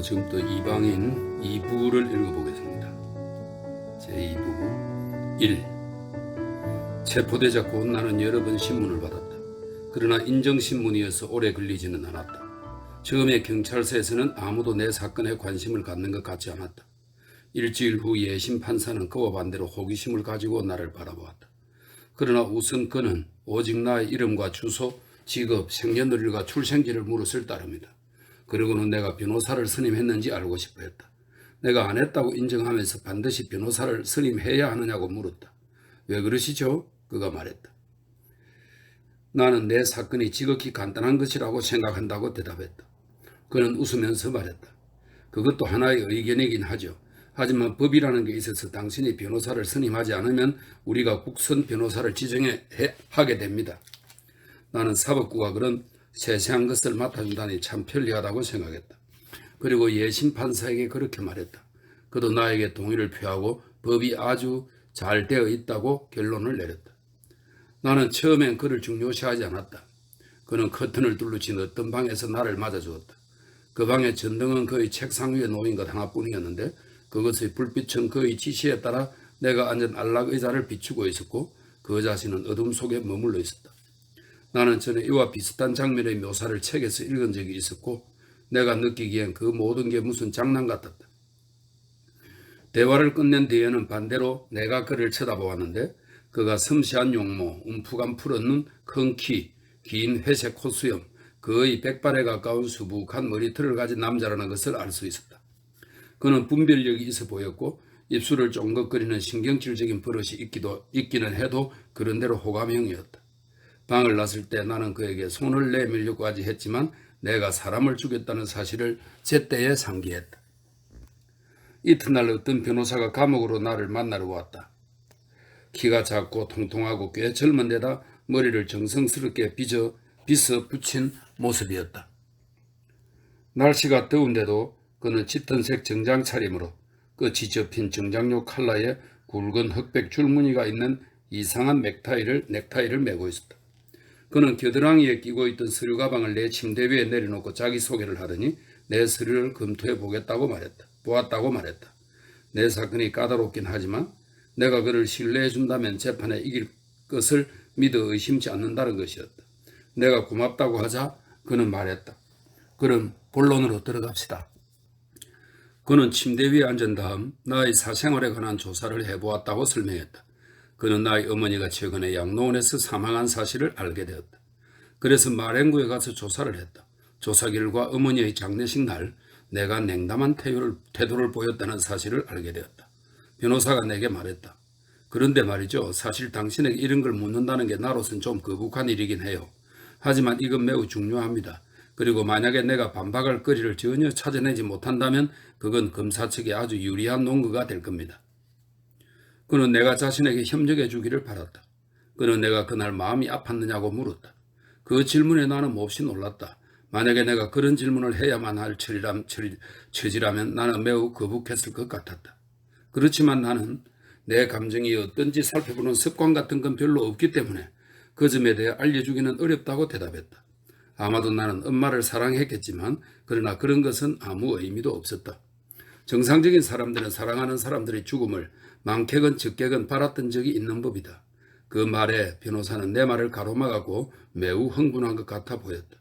지금부터 이방인 2부를 읽어보겠습니다. 제2부 1. 체포되자 곧 나는 여러 번 신문을 받았다. 그러나 인정신문이어서 오래 걸리지는 않았다. 처음에 경찰서에서는 아무도 내 사건에 관심을 갖는 것 같지 않았다. 일주일 후 예심 판사는 그와 반대로 호기심을 가지고 나를 바라보았다. 그러나 우선 그는 오직 나의 이름과 주소, 직업, 생년월일과 출생지를 물었을 따름이다. 그러고는 내가 변호사를 선임했는지 알고 싶어 했다. 내가 안 했다고 인정하면서 반드시 변호사를 선임해야 하느냐고 물었다. 왜 그러시죠? 그가 말했다. 나는 내 사건이 지극히 간단한 것이라고 생각한다고 대답했다. 그는 웃으면서 말했다. 그것도 하나의 의견이긴 하죠. 하지만 법이라는 게 있어서 당신이 변호사를 선임하지 않으면 우리가 국선 변호사를 지정하게 됩니다. 나는 사법부가 그런 세세한 것을 맡아준다니 참 편리하다고 생각했다. 그리고 예심 판사에게 그렇게 말했다. 그도 나에게 동의를 표하고 법이 아주 잘 되어 있다고 결론을 내렸다. 나는 처음엔 그를 중요시하지 않았다. 그는 커튼을 둘러친 어떤 방에서 나를 맞아주었다. 그 방의 전등은 그의 책상 위에 놓인 것 하나뿐이었는데 그것의 불빛은 그의 지시에 따라 내가 앉은 안락 의자를 비추고 있었고 그 의자 자신은 어둠 속에 머물러 있었다. 나는 전에 이와 비슷한 장면의 묘사를 책에서 읽은 적이 있었고 내가 느끼기엔 그 모든 게 무슨 장난 같았다. 대화를 끝낸 뒤에는 반대로 내가 그를 쳐다보았는데 그가 섬세한 용모, 움푹한 풀었는 큰 키, 긴 회색 콧수염, 그의 백발에 가까운 수북한 머리털을 가진 남자라는 것을 알 수 있었다. 그는 분별력이 있어 보였고 입술을 쫑긋거리는 신경질적인 버릇이 있기는 해도 그런대로 호감형이었다. 방을 났을 때 나는 그에게 손을 내밀려고까지 했지만 내가 사람을 죽였다는 사실을 제때에 상기했다. 이튿날 어떤 변호사가 감옥으로 나를 만나러 왔다. 키가 작고 통통하고 꽤 젊은 데다 머리를 정성스럽게 빗어 붙인 모습이었다. 날씨가 더운데도 그는 짙은색 정장 차림으로 끝이 접힌 정장용 칼라에 굵은 흑백 줄무늬가 있는 이상한 넥타이를 메고 있었다. 그는 겨드랑이에 끼고 있던 서류 가방을 내 침대 위에 내려놓고 자기소개를 하더니 내 서류를 검토해 보았다고 말했다. 내 사건이 까다롭긴 하지만 내가 그를 신뢰해 준다면 재판에 이길 것을 믿어 의심치 않는다는 것이었다. 내가 고맙다고 하자 그는 말했다. 그럼 본론으로 들어갑시다. 그는 침대 위에 앉은 다음 나의 사생활에 관한 조사를 해보았다고 설명했다. 그는 나의 어머니가 최근에 양로원에서 사망한 사실을 알게 되었다. 그래서 마랭구에 가서 조사를 했다. 조사 결과 어머니의 장례식 날 내가 냉담한 태도를 보였다는 사실을 알게 되었다. 변호사가 내게 말했다. 그런데 말이죠. 사실 당신에게 이런 걸 묻는다는 게 나로서는 좀 거북한 일이긴 해요. 하지만 이건 매우 중요합니다. 그리고 만약에 내가 반박할 거리를 전혀 찾아내지 못한다면 그건 검사 측에 아주 유리한 논거가 될 겁니다. 그는 내가 자신에게 협력해 주기를 바랐다. 그는 내가 그날 마음이 아팠느냐고 물었다. 그 질문에 나는 몹시 놀랐다. 만약에 내가 그런 질문을 해야만 할 처지라면 나는 매우 거북했을 것 같았다. 그렇지만 나는 내 감정이 어떤지 살펴보는 습관 같은 건 별로 없기 때문에 그 점에 대해 알려주기는 어렵다고 대답했다. 아마도 나는 엄마를 사랑했겠지만 그러나 그런 것은 아무 의미도 없었다. 정상적인 사람들은 사랑하는 사람들의 죽음을 많게건 적게건 바랐던 적이 있는 법이다. 그 말에 변호사는 내 말을 가로막았고 매우 흥분한 것 같아 보였다.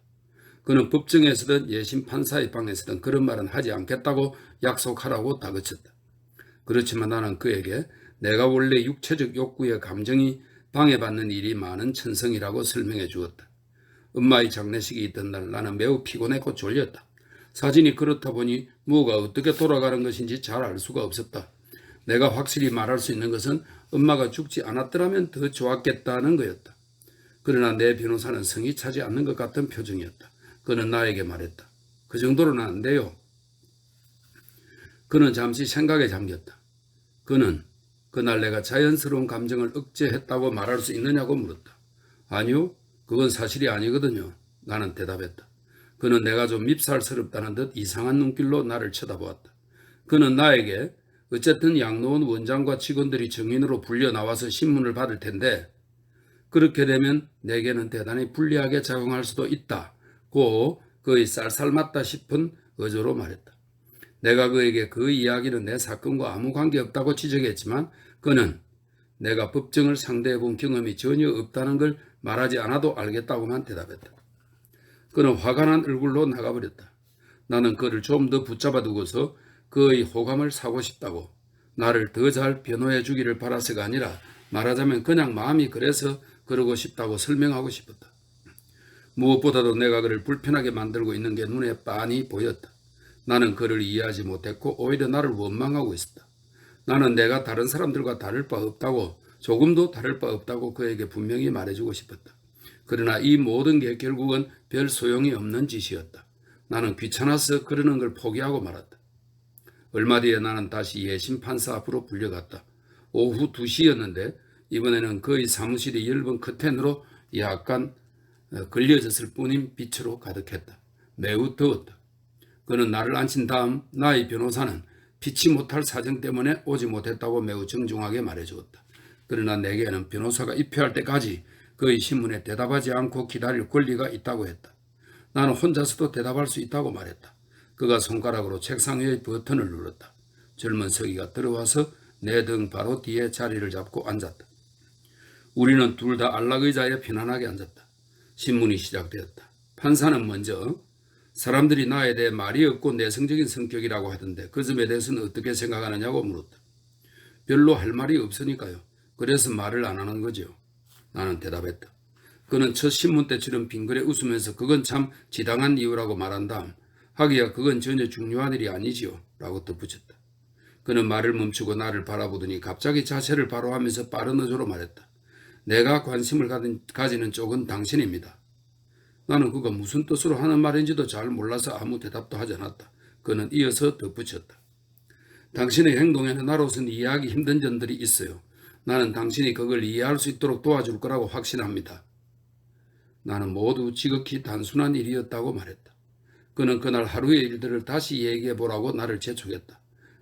그는 법정에서든 예심 판사의 방에서든 그런 말은 하지 않겠다고 약속하라고 다그쳤다. 그렇지만 나는 그에게 내가 원래 육체적 욕구의 감정이 방해받는 일이 많은 천성이라고 설명해 주었다. 엄마의 장례식이 있던 날 나는 매우 피곤했고 졸렸다. 사진이 그렇다 보니 뭐가 어떻게 돌아가는 것인지 잘 알 수가 없었다. 내가 확실히 말할 수 있는 것은 엄마가 죽지 않았더라면 더 좋았겠다는 거였다. 그러나 내 변호사는 성이 차지 않는 것 같은 표정이었다. 그는 나에게 말했다. 그 정도로는 안 돼요. 그는 잠시 생각에 잠겼다. 그는 그날 내가 자연스러운 감정을 억제했다고 말할 수 있느냐고 물었다. 아니요, 그건 사실이 아니거든요. 나는 대답했다. 그는 내가 좀 밉살스럽다는 듯 이상한 눈길로 나를 쳐다보았다. 그는 나에게 어쨌든 양로원 원장과 직원들이 증인으로 불려 나와서 신문을 받을 텐데 그렇게 되면 내게는 대단히 불리하게 작용할 수도 있다고 그의 쌀쌀맞다 싶은 어조로 말했다. 내가 그에게 그 이야기는 내 사건과 아무 관계없다고 지적했지만 그는 내가 법정을 상대해 본 경험이 전혀 없다는 걸 말하지 않아도 알겠다고만 대답했다. 그는 화가 난 얼굴로 나가버렸다. 나는 그를 좀 더 붙잡아 두고서 그의 호감을 사고 싶다고, 나를 더 잘 변호해 주기를 바라서가 아니라 말하자면 그냥 마음이 그래서 그러고 싶다고 설명하고 싶었다. 무엇보다도 내가 그를 불편하게 만들고 있는 게 눈에 빤히 보였다. 나는 그를 이해하지 못했고 오히려 나를 원망하고 있었다. 나는 내가 다른 사람들과 다를 바 없다고, 조금도 다를 바 없다고 그에게 분명히 말해주고 싶었다. 그러나 이 모든 게 결국은 별 소용이 없는 짓이었다. 나는 귀찮아서 그러는 걸 포기하고 말았다. 얼마 뒤에 나는 다시 예심 판사 앞으로 불려갔다. 오후 2시였는데 이번에는 그의 사무실이 엷은 커튼으로 약간 걸려졌을 뿐인 빛으로 가득했다. 매우 더웠다. 그는 나를 앉힌 다음 나의 변호사는 피치 못할 사정 때문에 오지 못했다고 매우 정중하게 말해주었다. 그러나 내게는 변호사가 입회할 때까지 그의 신문에 대답하지 않고 기다릴 권리가 있다고 했다. 나는 혼자서도 대답할 수 있다고 말했다. 그가 손가락으로 책상 위의 버튼을 눌렀다. 젊은 서기가 들어와서 내 등 바로 뒤에 자리를 잡고 앉았다. 우리는 둘 다 안락의자에 편안하게 앉았다. 신문이 시작되었다. 판사는 먼저 사람들이 나에 대해 말이 없고 내성적인 성격이라고 하던데 그 점에 대해서는 어떻게 생각하느냐고 물었다. 별로 할 말이 없으니까요. 그래서 말을 안 하는 거죠. 나는 대답했다. 그는 첫 신문 때처럼 빙그레 웃으면서 그건 참 지당한 이유라고 말한 다음 하기야 그건 전혀 중요한 일이 아니지요 라고 덧붙였다. 그는 말을 멈추고 나를 바라보더니 갑자기 자세를 바로 하면서 빠른 어조로 말했다. 내가 관심을 가지는 쪽은 당신입니다. 나는 그가 무슨 뜻으로 하는 말인지도 잘 몰라서 아무 대답도 하지 않았다. 그는 이어서 덧붙였다. 당신의 행동에는 나로서는 이해하기 힘든 점들이 있어요. 나는 당신이 그걸 이해할 수 있도록 도와줄 거라고 확신합니다. 나는 모두 지극히 단순한 일이었다고 말했다. 그는 그날 하루의 일들을 다시 얘기해보라고 나를 재촉했다.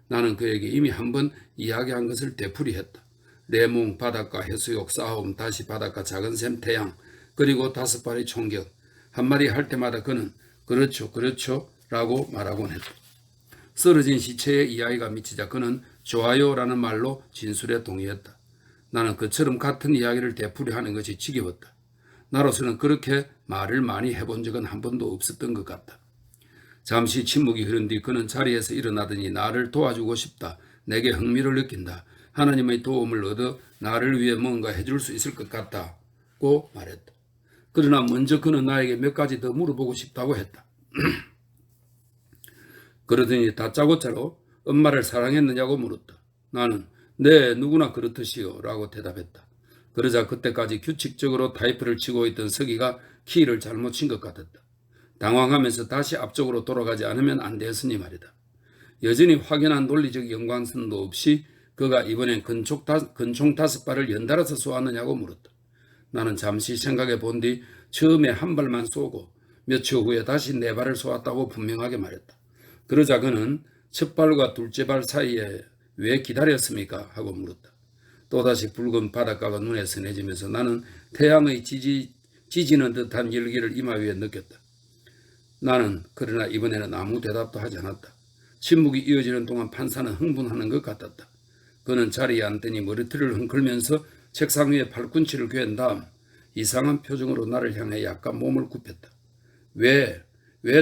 나는 그에게 이미 한번 이야기한 것을 되풀이했다. 레몽, 바닷가, 해수욕, 싸움, 다시 바닷가, 작은 샘, 태양, 그리고 5발의 총격. 한마디 할 때마다 그는 그렇죠, 그렇죠 라고 말하곤 했다. 쓰러진 시체에 이야기가 미치자 그는 좋아요라는 말로 진술에 동의했다. 나는 그처럼 같은 이야기를 되풀이하는 것이 지겨웠다. 나로서는 그렇게 말을 많이 해본 적은 한 번도 없었던 것 같다. 잠시 침묵이 흐른 뒤 그는 자리에서 일어나더니 나를 도와주고 싶다. 내게 흥미를 느낀다. 하나님의 도움을 얻어 나를 위해 뭔가 해줄 수 있을 것 같다고 말했다. 그러나 먼저 그는 나에게 몇 가지 더 물어보고 싶다고 했다. 그러더니 다짜고짜로 엄마를 사랑했느냐고 물었다. 나는 네, 누구나 그렇듯이요 라고 대답했다. 그러자 그때까지 규칙적으로 타이프를 치고 있던 서기가 키를 잘못 친 것 같았다. 당황하면서 다시 앞쪽으로 돌아가지 않으면 안 되었으니 말이다. 여전히 확연한 논리적 연관성도 없이 그가 이번엔 근총 5발을 연달아서 쏘았느냐고 물었다. 나는 잠시 생각해 본 뒤 처음에 한 발만 쏘고 며칠 후에 다시 4발을 쏘았다고 분명하게 말했다. 그러자 그는 첫 발과 둘째 발 사이에 왜 기다렸습니까? 하고 물었다. 또다시 붉은 바닷가가 눈에 선해지면서 나는 태양의 지지는 듯한 열기를 이마 위에 느꼈다. 나는 그러나 이번에는 아무 대답도 하지 않았다. 침묵이 이어지는 동안 판사는 흥분하는 것 같았다. 그는 자리에 앉더니 머리털을 흔들면서 책상 위에 팔꿈치를 괴한 다음 이상한 표정으로 나를 향해 약간 몸을 굽혔다. 왜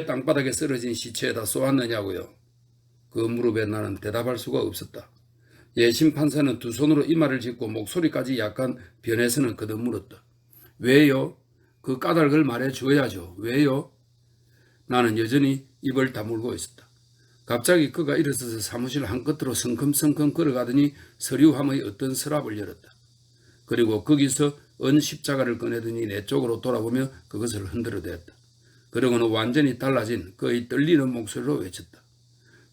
땅바닥에 쓰러진 시체에다 쏘았느냐고요? 그 무릎에 나는 대답할 수가 없었다. 예심 판사는 두 손으로 이마를 짚고 목소리까지 약간 변해서는 거듭 물었다. 왜요? 그 까닭을 말해 줘야죠. 왜요? 나는 여전히 입을 다물고 있었다. 갑자기 그가 일어서서 사무실 한끝으로 성큼성큼 걸어가더니 서류함의 어떤 서랍을 열었다. 그리고 거기서 은 십자가를 꺼내더니 내 쪽으로 돌아보며 그것을 흔들어댔다. 그러고는 완전히 달라진 그의 떨리는 목소리로 외쳤다.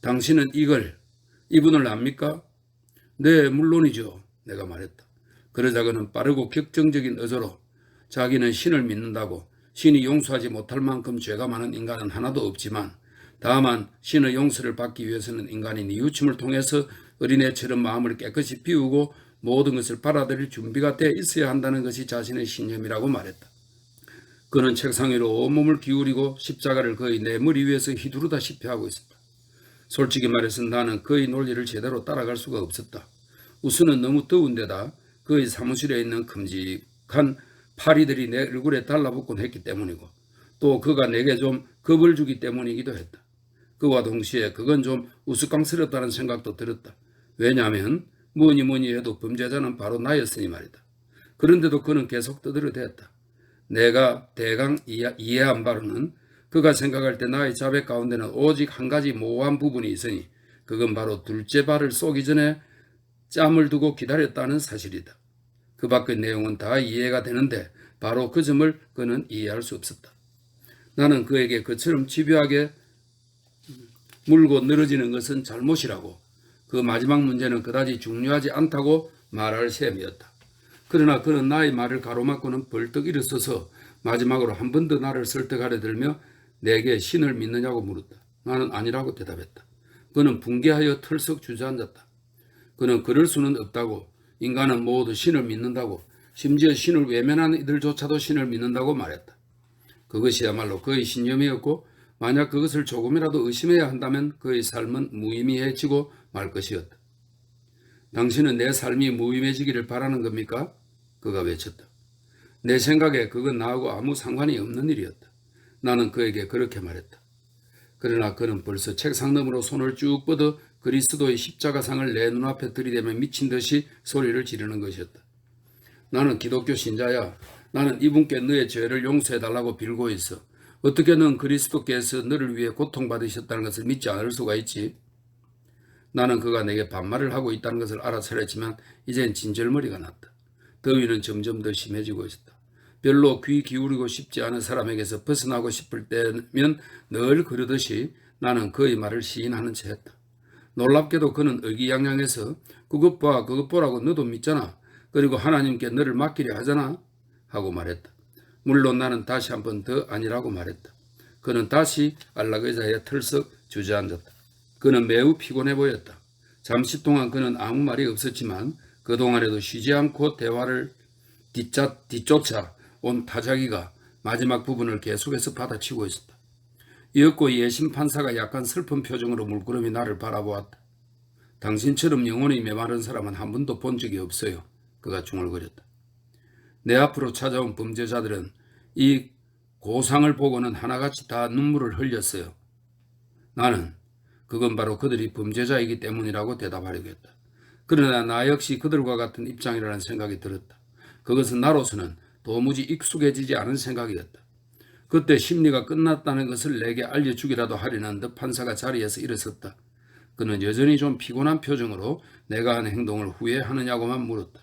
당신은 이분을 압니까? 네, 물론이죠. 내가 말했다. 그러자 그는 빠르고 격정적인 어조로 자기는 신을 믿는다고, 신이 용서하지 못할 만큼 죄가 많은 인간은 하나도 없지만 다만 신의 용서를 받기 위해서는 인간이 뉘우침을 통해서 어린애처럼 마음을 깨끗이 비우고 모든 것을 받아들일 준비가 돼 있어야 한다는 것이 자신의 신념이라고 말했다. 그는 책상 위로 온몸을 기울이고 십자가를 거의 내 머리 위에서 휘두르다시피 하고 있었다. 솔직히 말해서 나는 그의 논리를 제대로 따라갈 수가 없었다. 우선은 너무 더운 데다 그의 사무실에 있는 큼직한 파리들이 내 얼굴에 달라붙곤 했기 때문이고, 또 그가 내게 좀 겁을 주기 때문이기도 했다. 그와 동시에 그건 좀 우스꽝스럽다는 생각도 들었다. 왜냐하면 뭐니 해도 범죄자는 바로 나였으니 말이다. 그런데도 그는 계속 떠들어댔다. 내가 대강 이해한 바로는 그가 생각할 때 나의 자백 가운데는 오직 한 가지 모호한 부분이 있으니 그건 바로 둘째 발을 쏘기 전에 짬을 두고 기다렸다는 사실이다. 그 밖의 내용은 다 이해가 되는데 바로 그 점을 그는 이해할 수 없었다. 나는 그에게 그처럼 집요하게 물고 늘어지는 것은 잘못이라고, 그 마지막 문제는 그다지 중요하지 않다고 말할 셈이었다. 그러나 그는 나의 말을 가로막고는 벌떡 일어서서 마지막으로 한 번 더 나를 설득하려 들며 내게 신을 믿느냐고 물었다. 나는 아니라고 대답했다. 그는 붕괴하여 털썩 주저앉았다. 그는 그럴 수는 없다고, 인간은 모두 신을 믿는다고, 심지어 신을 외면하는 이들조차도 신을 믿는다고 말했다. 그것이야말로 그의 신념이었고, 만약 그것을 조금이라도 의심해야 한다면 그의 삶은 무의미해지고 말 것이었다. 당신은 내 삶이 무의미해지기를 바라는 겁니까? 그가 외쳤다. 내 생각에 그건 나하고 아무 상관이 없는 일이었다. 나는 그에게 그렇게 말했다. 그러나 그는 벌써 책상 너머로 손을 쭉 뻗어 그리스도의 십자가상을 내 눈앞에 들이대며 미친 듯이 소리를 지르는 것이었다. 나는 기독교 신자야. 나는 이분께 너의 죄를 용서해달라고 빌고 있어. 어떻게 넌 그리스도께서 너를 위해 고통받으셨다는 것을 믿지 않을 수가 있지? 나는 그가 내게 반말을 하고 있다는 것을 알아차렸지만 이젠 진절머리가 났다. 더위는 점점 더 심해지고 있었다. 별로 귀 기울이고 싶지 않은 사람에게서 벗어나고 싶을 때면 늘 그러듯이 나는 그의 말을 시인하는 채 했다. 놀랍게도 그는 의기양양해서 그것 보라고 너도 믿잖아. 그리고 하나님께 너를 맡기려 하잖아. 하고 말했다. 물론 나는 다시 한 번 더 아니라고 말했다. 그는 다시 안락의자에 털썩 주저앉았다. 그는 매우 피곤해 보였다. 잠시 동안 그는 아무 말이 없었지만 그동안에도 쉬지 않고 대화를 뒤쫓아 온 타자기가 마지막 부분을 계속해서 받아치고 있었다. 이윽고 예심 판사가 약간 슬픈 표정으로 물끄러미 나를 바라보았다. 당신처럼 영혼이 메마른 사람은 한 번도 본 적이 없어요. 그가 중얼거렸다. 내 앞으로 찾아온 범죄자들은 이 고상을 보고는 하나같이 다 눈물을 흘렸어요. 나는 그건 바로 그들이 범죄자이기 때문이라고 대답하려고 했다. 그러나 나 역시 그들과 같은 입장이라는 생각이 들었다. 그것은 나로서는 도무지 익숙해지지 않은 생각이었다. 그때 심리가 끝났다는 것을 내게 알려주기라도 하려는 듯 판사가 자리에서 일어섰다. 그는 여전히 좀 피곤한 표정으로 내가 한 행동을 후회하느냐고만 물었다.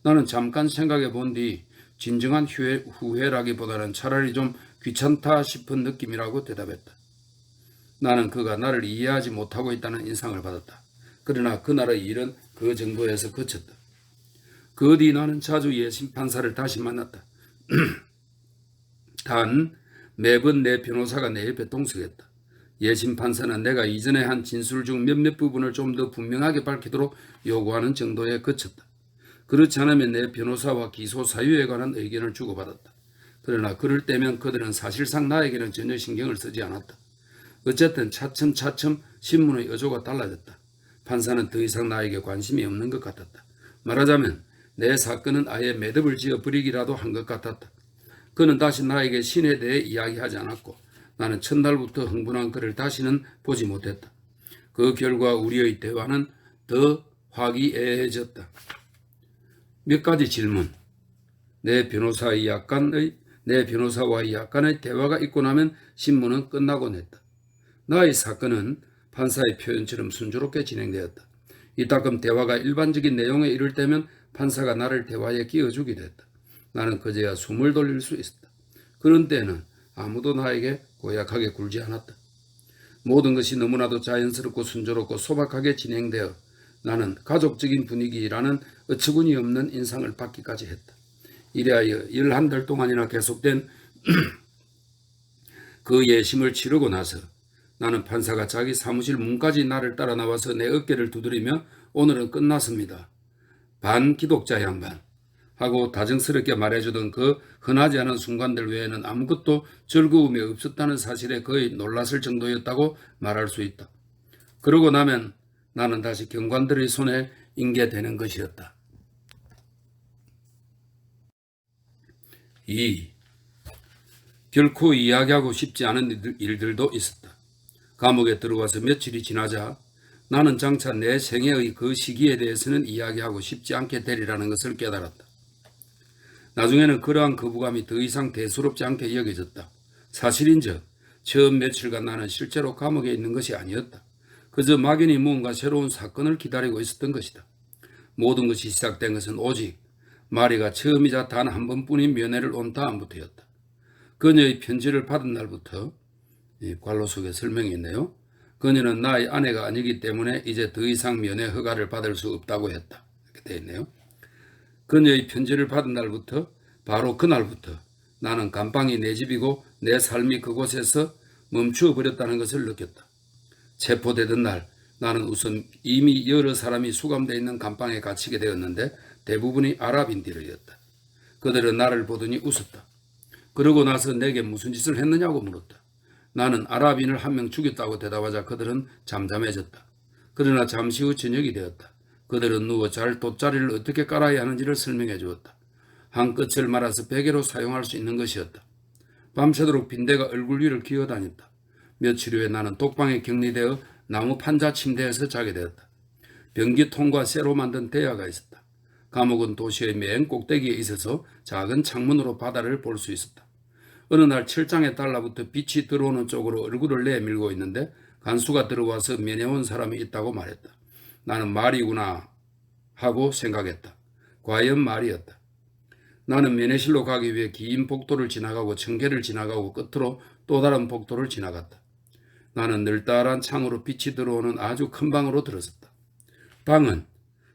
나는 잠깐 생각해 본 뒤 진정한 후회라기보다는 차라리 좀 귀찮다 싶은 느낌이라고 대답했다. 나는 그가 나를 이해하지 못하고 있다는 인상을 받았다. 그러나 그날의 일은 그 정도에서 그쳤다. 그 뒤 나는 자주 예심 판사를 다시 만났다. 단 매번 내 변호사가 내 옆에 동석했다. 예심 판사는 내가 이전에 한 진술 중 몇몇 부분을 좀 더 분명하게 밝히도록 요구하는 정도에 그쳤다. 그렇지 않으면 내 변호사와 기소 사유에 관한 의견을 주고받았다. 그러나 그럴 때면 그들은 사실상 나에게는 전혀 신경을 쓰지 않았다. 어쨌든 차츰차츰 신문의 어조가 달라졌다. 판사는 더 이상 나에게 관심이 없는 것 같았다. 말하자면 내 사건은 아예 매듭을 지어 버리기라도 한 것 같았다. 그는 다시 나에게 신에 대해 이야기하지 않았고 나는 첫날부터 흥분한 그를 다시는 보지 못했다. 그 결과 우리의 대화는 더 화기애애해졌다. 몇 가지 질문. 내 변호사와의 약간의 대화가 있고 나면 신문은 끝나곤 했다. 나의 사건은 판사의 표현처럼 순조롭게 진행되었다. 이따금 대화가 일반적인 내용에 이를 때면 판사가 나를 대화에 끼워주기도 했다. 나는 그제야 숨을 돌릴 수 있었다. 그런 때는 아무도 나에게 고약하게 굴지 않았다. 모든 것이 너무나도 자연스럽고 순조롭고 소박하게 진행되어 나는 가족적인 분위기라는 어처구니 없는 인상을 받기까지 했다. 이래하여 11달 동안이나 계속된 그 예심을 치르고 나서 나는 판사가 자기 사무실 문까지 나를 따라 나와서 내 어깨를 두드리며 오늘은 끝났습니다. 반기독자 양반 하고 다정스럽게 말해주던 그 흔하지 않은 순간들 외에는 아무것도 즐거움이 없었다는 사실에 거의 놀랐을 정도였다고 말할 수 있다. 그러고 나면 나는 다시 경관들의 손에 인계되는 것이었다. 2. 결코 이야기하고 싶지 않은 일들도 있었다. 감옥에 들어와서 며칠이 지나자 나는 장차 내 생애의 그 시기에 대해서는 이야기하고 싶지 않게 되리라는 것을 깨달았다. 나중에는 그러한 거부감이 더 이상 대수롭지 않게 여겨졌다. 사실인즉 처음 며칠간 나는 실제로 감옥에 있는 것이 아니었다. 그저 막연히 무언가 새로운 사건을 기다리고 있었던 것이다. 모든 것이 시작된 것은 오직 마리가 처음이자 단 한 번뿐인 면회를 온 다음부터였다. 그녀의 편지를 받은 날부터, 관로 속에 설명이 있네요. 그녀는 나의 아내가 아니기 때문에 이제 더 이상 면회 허가를 받을 수 없다고 했다. 이렇게 되어 있네요. 그녀의 편지를 받은 날부터, 바로 그날부터 나는 감방이 내 집이고 내 삶이 그곳에서 멈추어 버렸다는 것을 느꼈다. 체포되던 날 나는 우선 이미 여러 사람이 수감되어 있는 감방에 갇히게 되었는데 대부분이 아랍인들이었다. 그들은 나를 보더니 웃었다. 그러고 나서 내게 무슨 짓을 했느냐고 물었다. 나는 아랍인을 한 명 죽였다고 대답하자 그들은 잠잠해졌다. 그러나 잠시 후 저녁이 되었다. 그들은 누워 잘 돗자리를 어떻게 깔아야 하는지를 설명해 주었다. 한 끝을 말아서 베개로 사용할 수 있는 것이었다. 밤새도록 빈대가 얼굴 위를 기어다녔다. 며칠 후에 나는 독방에 격리되어 나무 판자 침대에서 자게 되었다. 변기통과 쇠로 만든 대야가 있었다. 감옥은 도시의 맨 꼭대기에 있어서 작은 창문으로 바다를 볼 수 있었다. 어느 날 철장에 달라붙어 빛이 들어오는 쪽으로 얼굴을 내밀고 있는데 간수가 들어와서 면회온 사람이 있다고 말했다. 나는 말이구나 하고 생각했다. 과연 말이었다. 나는 면회실로 가기 위해 긴 복도를 지나가고 청계를 지나가고 끝으로 또 다른 복도를 지나갔다. 나는 늘따란 창으로 빛이 들어오는 아주 큰 방으로 들어섰다. 방은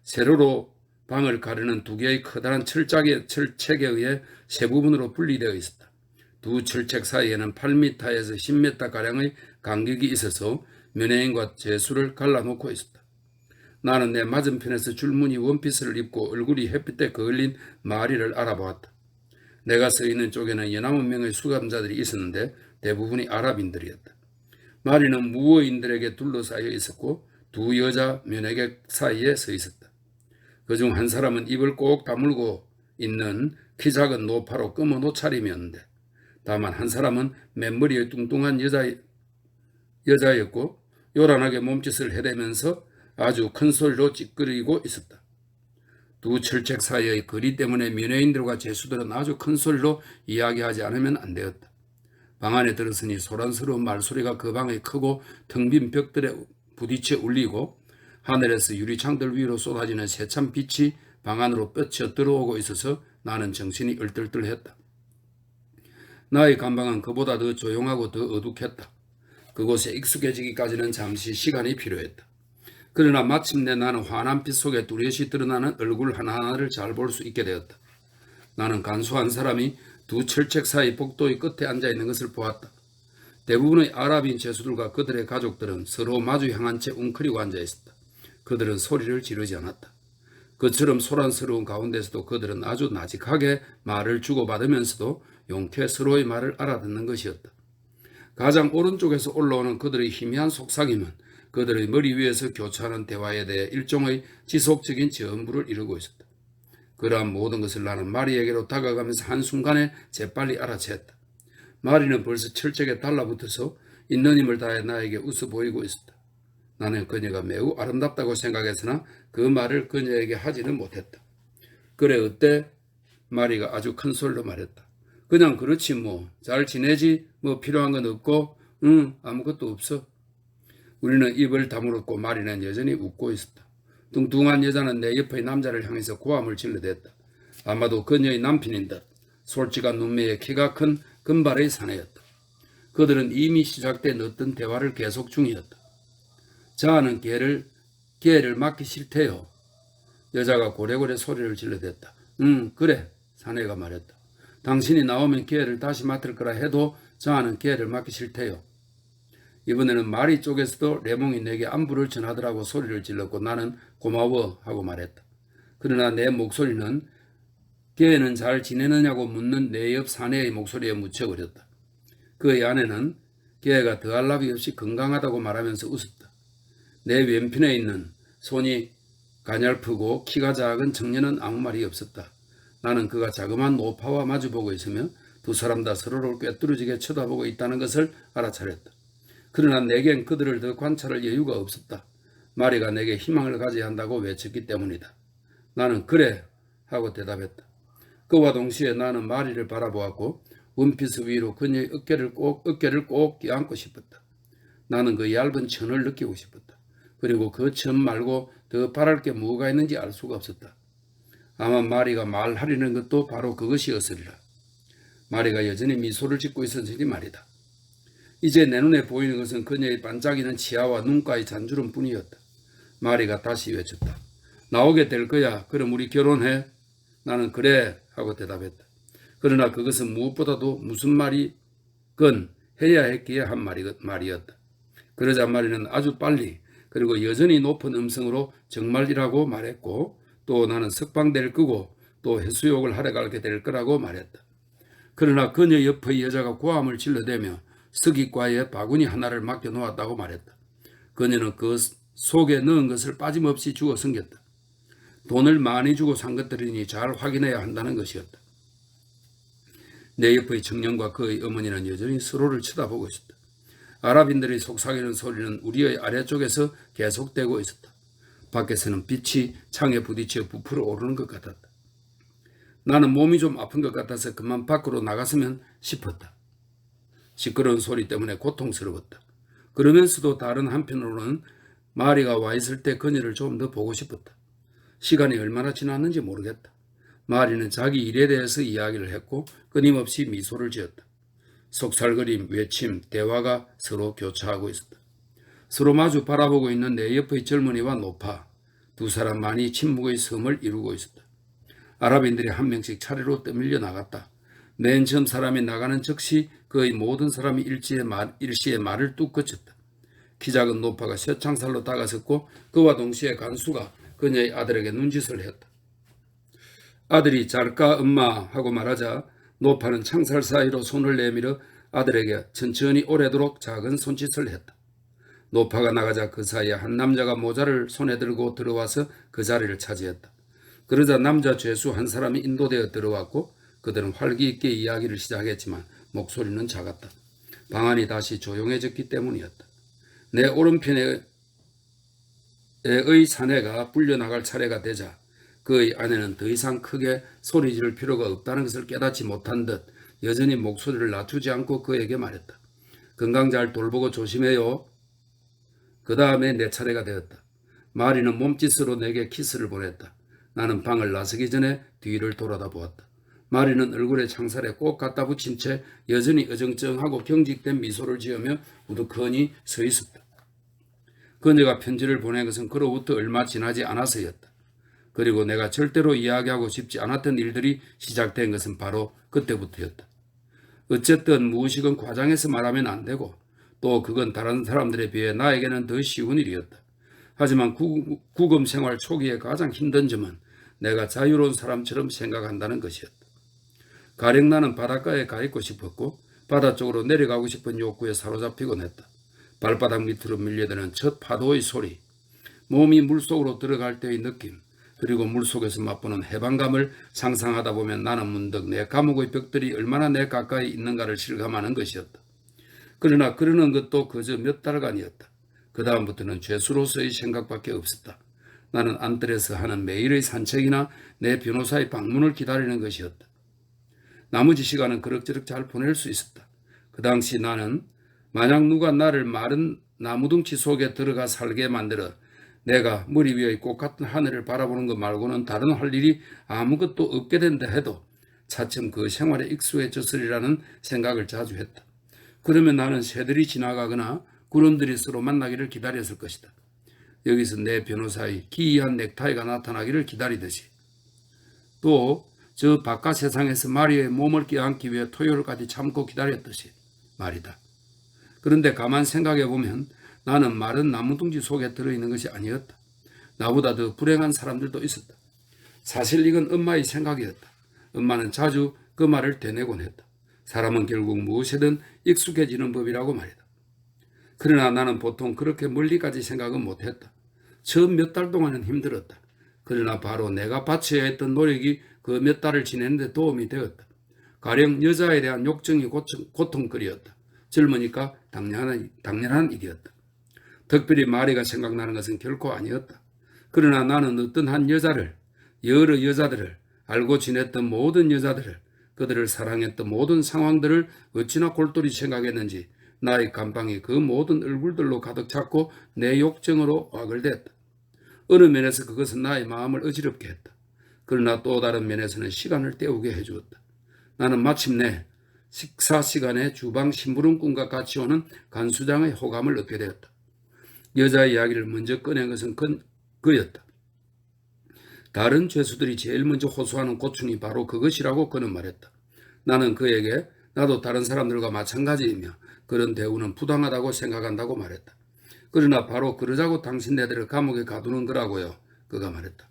세로로 방을 가르는 두 개의 커다란 철책에 의해 세 부분으로 분리되어 있었다. 두 철책 사이에는 8m에서 10m가량의 간격이 있어서 면회인과 죄수를 갈라놓고 있었다. 나는 내 맞은편에서 줄무늬 원피스를 입고 얼굴이 햇빛에 그을린 마리를 알아보았다. 내가 서 있는 쪽에는 19명의 수감자들이 있었는데 대부분이 아랍인들이었다. 마리는 무어인들에게 둘러싸여 있었고 두 여자 면회객 사이에 서 있었다. 그중 한 사람은 입을 꼭 다물고 있는 키 작은 노파로 검은 옷차림이었는데 다만 한 사람은 맨머리에 뚱뚱한 여자였고 요란하게 몸짓을 해대면서 아주 큰 소리로 찌끄리고 있었다. 두 철책 사이의 거리 때문에 면회인들과 죄수들은 아주 큰 소리로 이야기하지 않으면 안 되었다. 방 안에 들어서니 소란스러운 말소리가 그 방의 크고 텅 빈 벽들에 부딪혀 울리고 하늘에서 유리창들 위로 쏟아지는 세찬 빛이 방 안으로 뻗쳐 들어오고 있어서 나는 정신이 얼떨떨했다. 나의 감방은 그보다 더 조용하고 더 어둑했다. 그곳에 익숙해지기까지는 잠시 시간이 필요했다. 그러나 마침내 나는 환한 빛 속에 뚜렷이 드러나는 얼굴 하나하나를 잘 볼 수 있게 되었다. 나는 간수한 사람이 두 철책 사이 복도의 끝에 앉아있는 것을 보았다. 대부분의 아랍인 죄수들과 그들의 가족들은 서로 마주 향한 채 웅크리고 앉아있었다. 그들은 소리를 지르지 않았다. 그처럼 소란스러운 가운데서도 그들은 아주 나직하게 말을 주고받으면서도 용케 서로의 말을 알아듣는 것이었다. 가장 오른쪽에서 올라오는 그들의 희미한 속삭임은 그들의 머리 위에서 교차하는 대화에 대해 일종의 지속적인 전부를 이루고 있었다. 그러한 모든 것을 나는 마리에게로 다가가면서 한순간에 재빨리 알아챘다. 마리는 벌써 철책에 달라붙어서 있는 힘을 다해 나에게 웃어 보이고 있었다. 나는 그녀가 매우 아름답다고 생각했으나 그 말을 그녀에게 하지는 못했다. 그래 어때? 마리가 아주 큰 소리로 말했다. 그냥 그렇지 뭐. 잘 지내지? 뭐 필요한 건 없고? 응, 아무것도 없어. 우리는 입을 다물었고 마리는 여전히 웃고 있었다. 뚱뚱한 여자는 내 옆의 남자를 향해서 고함을 질러댔다. 아마도 그녀의 남편인 듯 솔직한 눈매에 키가 큰 금발의 사내였다. 그들은 이미 시작된 어떤 대화를 계속 중이었다. 자아는 개를 맞기 싫대요. 여자가 고래고래 소리를 질러댔다. 그래, 사내가 말했다. 당신이 나오면 개를 다시 맡을 거라 해도 자아는 개를 맞기 싫대요. 이번에는 마리 쪽에서도 레몽이 내게 안부를 전하더라고 소리를 질렀고 나는 고마워 하고 말했다. 그러나 내 목소리는 개는 잘 지내느냐고 묻는 내 옆 사내의 목소리에 묻혀버렸다. 그의 아내는 개가 더할 나위 없이 건강하다고 말하면서 웃었다. 내 왼편에 있는 손이 가냘프고 키가 작은 청년은 아무 말이 없었다. 나는 그가 자그마한 노파와 마주보고 있으며 두 사람 다 서로를 꿰뚫어지게 쳐다보고 있다는 것을 알아차렸다. 그러나 내겐 그들을 더 관찰할 여유가 없었다. 마리가 내게 희망을 가져야 한다고 외쳤기 때문이다. 나는 그래 하고 대답했다. 그와 동시에 나는 마리를 바라보았고 원피스 위로 그녀의 어깨를 꼭 껴안고 싶었다. 나는 그 얇은 천을 느끼고 싶었다. 그리고 그 천 말고 더 바랄 게 뭐가 있는지 알 수가 없었다. 아마 마리가 말하려는 것도 바로 그것이었으리라. 마리가 여전히 미소를 짓고 있었으니 말이다. 이제 내 눈에 보이는 것은 그녀의 반짝이는 치아와 눈가의 잔주름 뿐이었다. 마리가 다시 외쳤다. 나오게 될 거야. 그럼 우리 결혼해? 나는 그래 하고 대답했다. 그러나 그것은 무엇보다도 무슨 말이건 해야 했기에 한 말이었다. 그러자 마리는 아주 빨리 그리고 여전히 높은 음성으로 정말이라고 말했고 또 나는 석방될 거고 또 해수욕을 하러 가게 될 거라고 말했다. 그러나 그녀 옆의 여자가 고함을 질러대며 서기과에 바구니 하나를 맡겨놓았다고 말했다. 그녀는 그 속에 넣은 것을 빠짐없이 주워 섬겼다. 돈을 많이 주고 산 것들이니 잘 확인해야 한다는 것이었다. 내 옆의 청년과 그의 어머니는 여전히 서로를 쳐다보고 있었다. 아랍인들의 속삭이는 소리는 우리의 아래쪽에서 계속되고 있었다. 밖에서는 빛이 창에 부딪혀 부풀어 오르는 것 같았다. 나는 몸이 좀 아픈 것 같아서 그만 밖으로 나갔으면 싶었다. 시끄러운 소리 때문에 고통스러웠다. 그러면서도 다른 한편으로는 마리가 와 있을 때 그녀를 좀 더 보고 싶었다. 시간이 얼마나 지났는지 모르겠다. 마리는 자기 일에 대해서 이야기를 했고 끊임없이 미소를 지었다. 속살거림, 외침, 대화가 서로 교차하고 있었다. 서로 마주 바라보고 있는 내 옆의 젊은이와 노파, 두 사람만이 침묵의 섬을 이루고 있었다. 아랍인들이 한 명씩 차례로 떠밀려 나갔다. 맨 처음 사람이 나가는 즉시 그의 모든 사람이 일시에 말을 뚝 그쳤다. 키 작은 노파가 쇠창살로 다가섰고 그와 동시에 간수가 그녀의 아들에게 눈짓을 했다. 아들이 잘까 엄마 하고 말하자 노파는 창살 사이로 손을 내밀어 아들에게 천천히 오래도록 작은 손짓을 했다. 노파가 나가자 그 사이에 한 남자가 모자를 손에 들고 들어와서 그 자리를 차지했다. 그러자 남자 죄수 한 사람이 인도되어 들어왔고 그들은 활기 있게 이야기를 시작했지만 목소리는 작았다. 방안이 다시 조용해졌기 때문이었다. 내 오른편의 사내가 불려나갈 차례가 되자 그의 아내는 더 이상 크게 소리 지를 필요가 없다는 것을 깨닫지 못한 듯 여전히 목소리를 낮추지 않고 그에게 말했다. 건강 잘 돌보고 조심해요. 그 다음에 내 차례가 되었다. 마리는 몸짓으로 내게 키스를 보냈다. 나는 방을 나서기 전에 뒤를 돌아다 보았다. 마리는 얼굴에 창살에 꼭 갖다 붙인 채 여전히 어정쩡하고 경직된 미소를 지으며 우두커니 서 있었다. 그녀가 편지를 보낸 것은 그로부터 얼마 지나지 않아서였다. 그리고 내가 절대로 이야기하고 싶지 않았던 일들이 시작된 것은 바로 그때부터였다. 어쨌든 무의식은 과장해서 말하면 안 되고 또 그건 다른 사람들에 비해 나에게는 더 쉬운 일이었다. 하지만 구금 생활 초기에 가장 힘든 점은 내가 자유로운 사람처럼 생각한다는 것이었다. 가령 나는 바닷가에 가 있고 싶었고 바다 쪽으로 내려가고 싶은 욕구에 사로잡히곤 했다. 발바닥 밑으로 밀려드는 첫 파도의 소리, 몸이 물속으로 들어갈 때의 느낌, 그리고 물속에서 맛보는 해방감을 상상하다 보면 나는 문득 내 감옥의 벽들이 얼마나 내 가까이 있는가를 실감하는 것이었다. 그러나 그러는 것도 그저 몇 달간이었다. 그 다음부터는 죄수로서의 생각밖에 없었다. 나는 안뜰에서 하는 매일의 산책이나 내 변호사의 방문을 기다리는 것이었다. 나머지 시간은 그럭저럭 잘 보낼 수 있었다. 그 당시 나는 만약 누가 나를 마른 나무둥치 속에 들어가 살게 만들어 내가 머리 위의 꽃 같은 하늘을 바라보는 것 말고는 다른 할 일이 아무것도 없게 된다 해도 차츰 그 생활에 익숙해졌으리라는 생각을 자주 했다. 그러면 나는 새들이 지나가거나 구름들이 서로 만나기를 기다렸을 것이다. 여기서 내 변호사의 기이한 넥타이가 나타나기를 기다리듯이 또 저 바깥 세상에서 마리의 몸을 껴안기 위해 토요일까지 참고 기다렸듯이 말이다. 그런데 가만 생각해 보면 나는 마른 나무둥지 속에 들어있는 것이 아니었다. 나보다 더 불행한 사람들도 있었다. 사실 이건 엄마의 생각이었다. 엄마는 자주 그 말을 되뇌곤 했다. 사람은 결국 무엇이든 익숙해지는 법이라고 말이다. 그러나 나는 보통 그렇게 멀리까지 생각은 못했다. 처음 몇 달 동안은 힘들었다. 그러나 바로 내가 바쳐야 했던 노력이 그 몇 달을 지내는데 도움이 되었다. 가령 여자에 대한 욕정이 고통거리였다. 젊으니까 당연한 일이었다. 특별히 마리가 생각나는 것은 결코 아니었다. 그러나 나는 어떤 한 여자를, 여러 여자들을, 알고 지냈던 모든 여자들을, 그들을 사랑했던 모든 상황들을 어찌나 골똘히 생각했는지 나의 감방이 그 모든 얼굴들로 가득 찼고 내 욕정으로 와글댔다. 어느 면에서 그것은 나의 마음을 어지럽게 했다. 그러나 또 다른 면에서는 시간을 때우게 해주었다. 나는 마침내 식사 시간에 주방 심부름꾼과 같이 오는 간수장의 호감을 얻게 되었다. 여자 이야기를 먼저 꺼낸 것은 그였다. 다른 죄수들이 제일 먼저 호소하는 고충이 바로 그것이라고 그는 말했다. 나는 그에게 나도 다른 사람들과 마찬가지이며 그런 대우는 부당하다고 생각한다고 말했다. 그러나 바로 그러자고 당신네들을 감옥에 가두는 거라고요. 그가 말했다.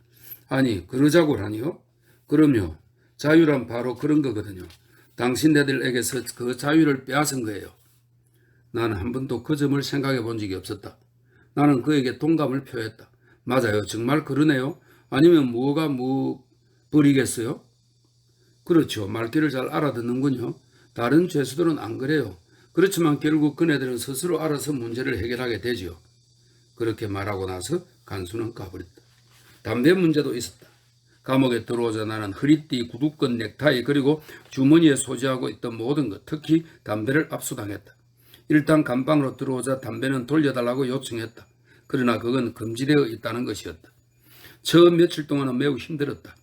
아니, 그러자고라니요? 그럼요. 자유란 바로 그런 거거든요. 당신네들에게서 그 자유를 빼앗은 거예요. 나는 한 번도 그 점을 생각해 본 적이 없었다. 나는 그에게 동감을 표했다. 맞아요. 정말 그러네요. 아니면 뭐가 버리겠어요? 그렇죠. 말귀를 잘 알아듣는군요. 다른 죄수들은 안 그래요. 그렇지만 결국 그네들은 스스로 알아서 문제를 해결하게 되지요. 그렇게 말하고 나서 간수는 가버렸다. 담배 문제도 있었다. 감옥에 들어오자 나는 허리띠, 구두끈, 넥타이 그리고 주머니에 소지하고 있던 모든 것, 특히 담배를 압수당했다. 일단 감방으로 들어오자 담배는 돌려달라고 요청했다. 그러나 그건 금지되어 있다는 것이었다. 처음 며칠 동안은 매우 힘들었다.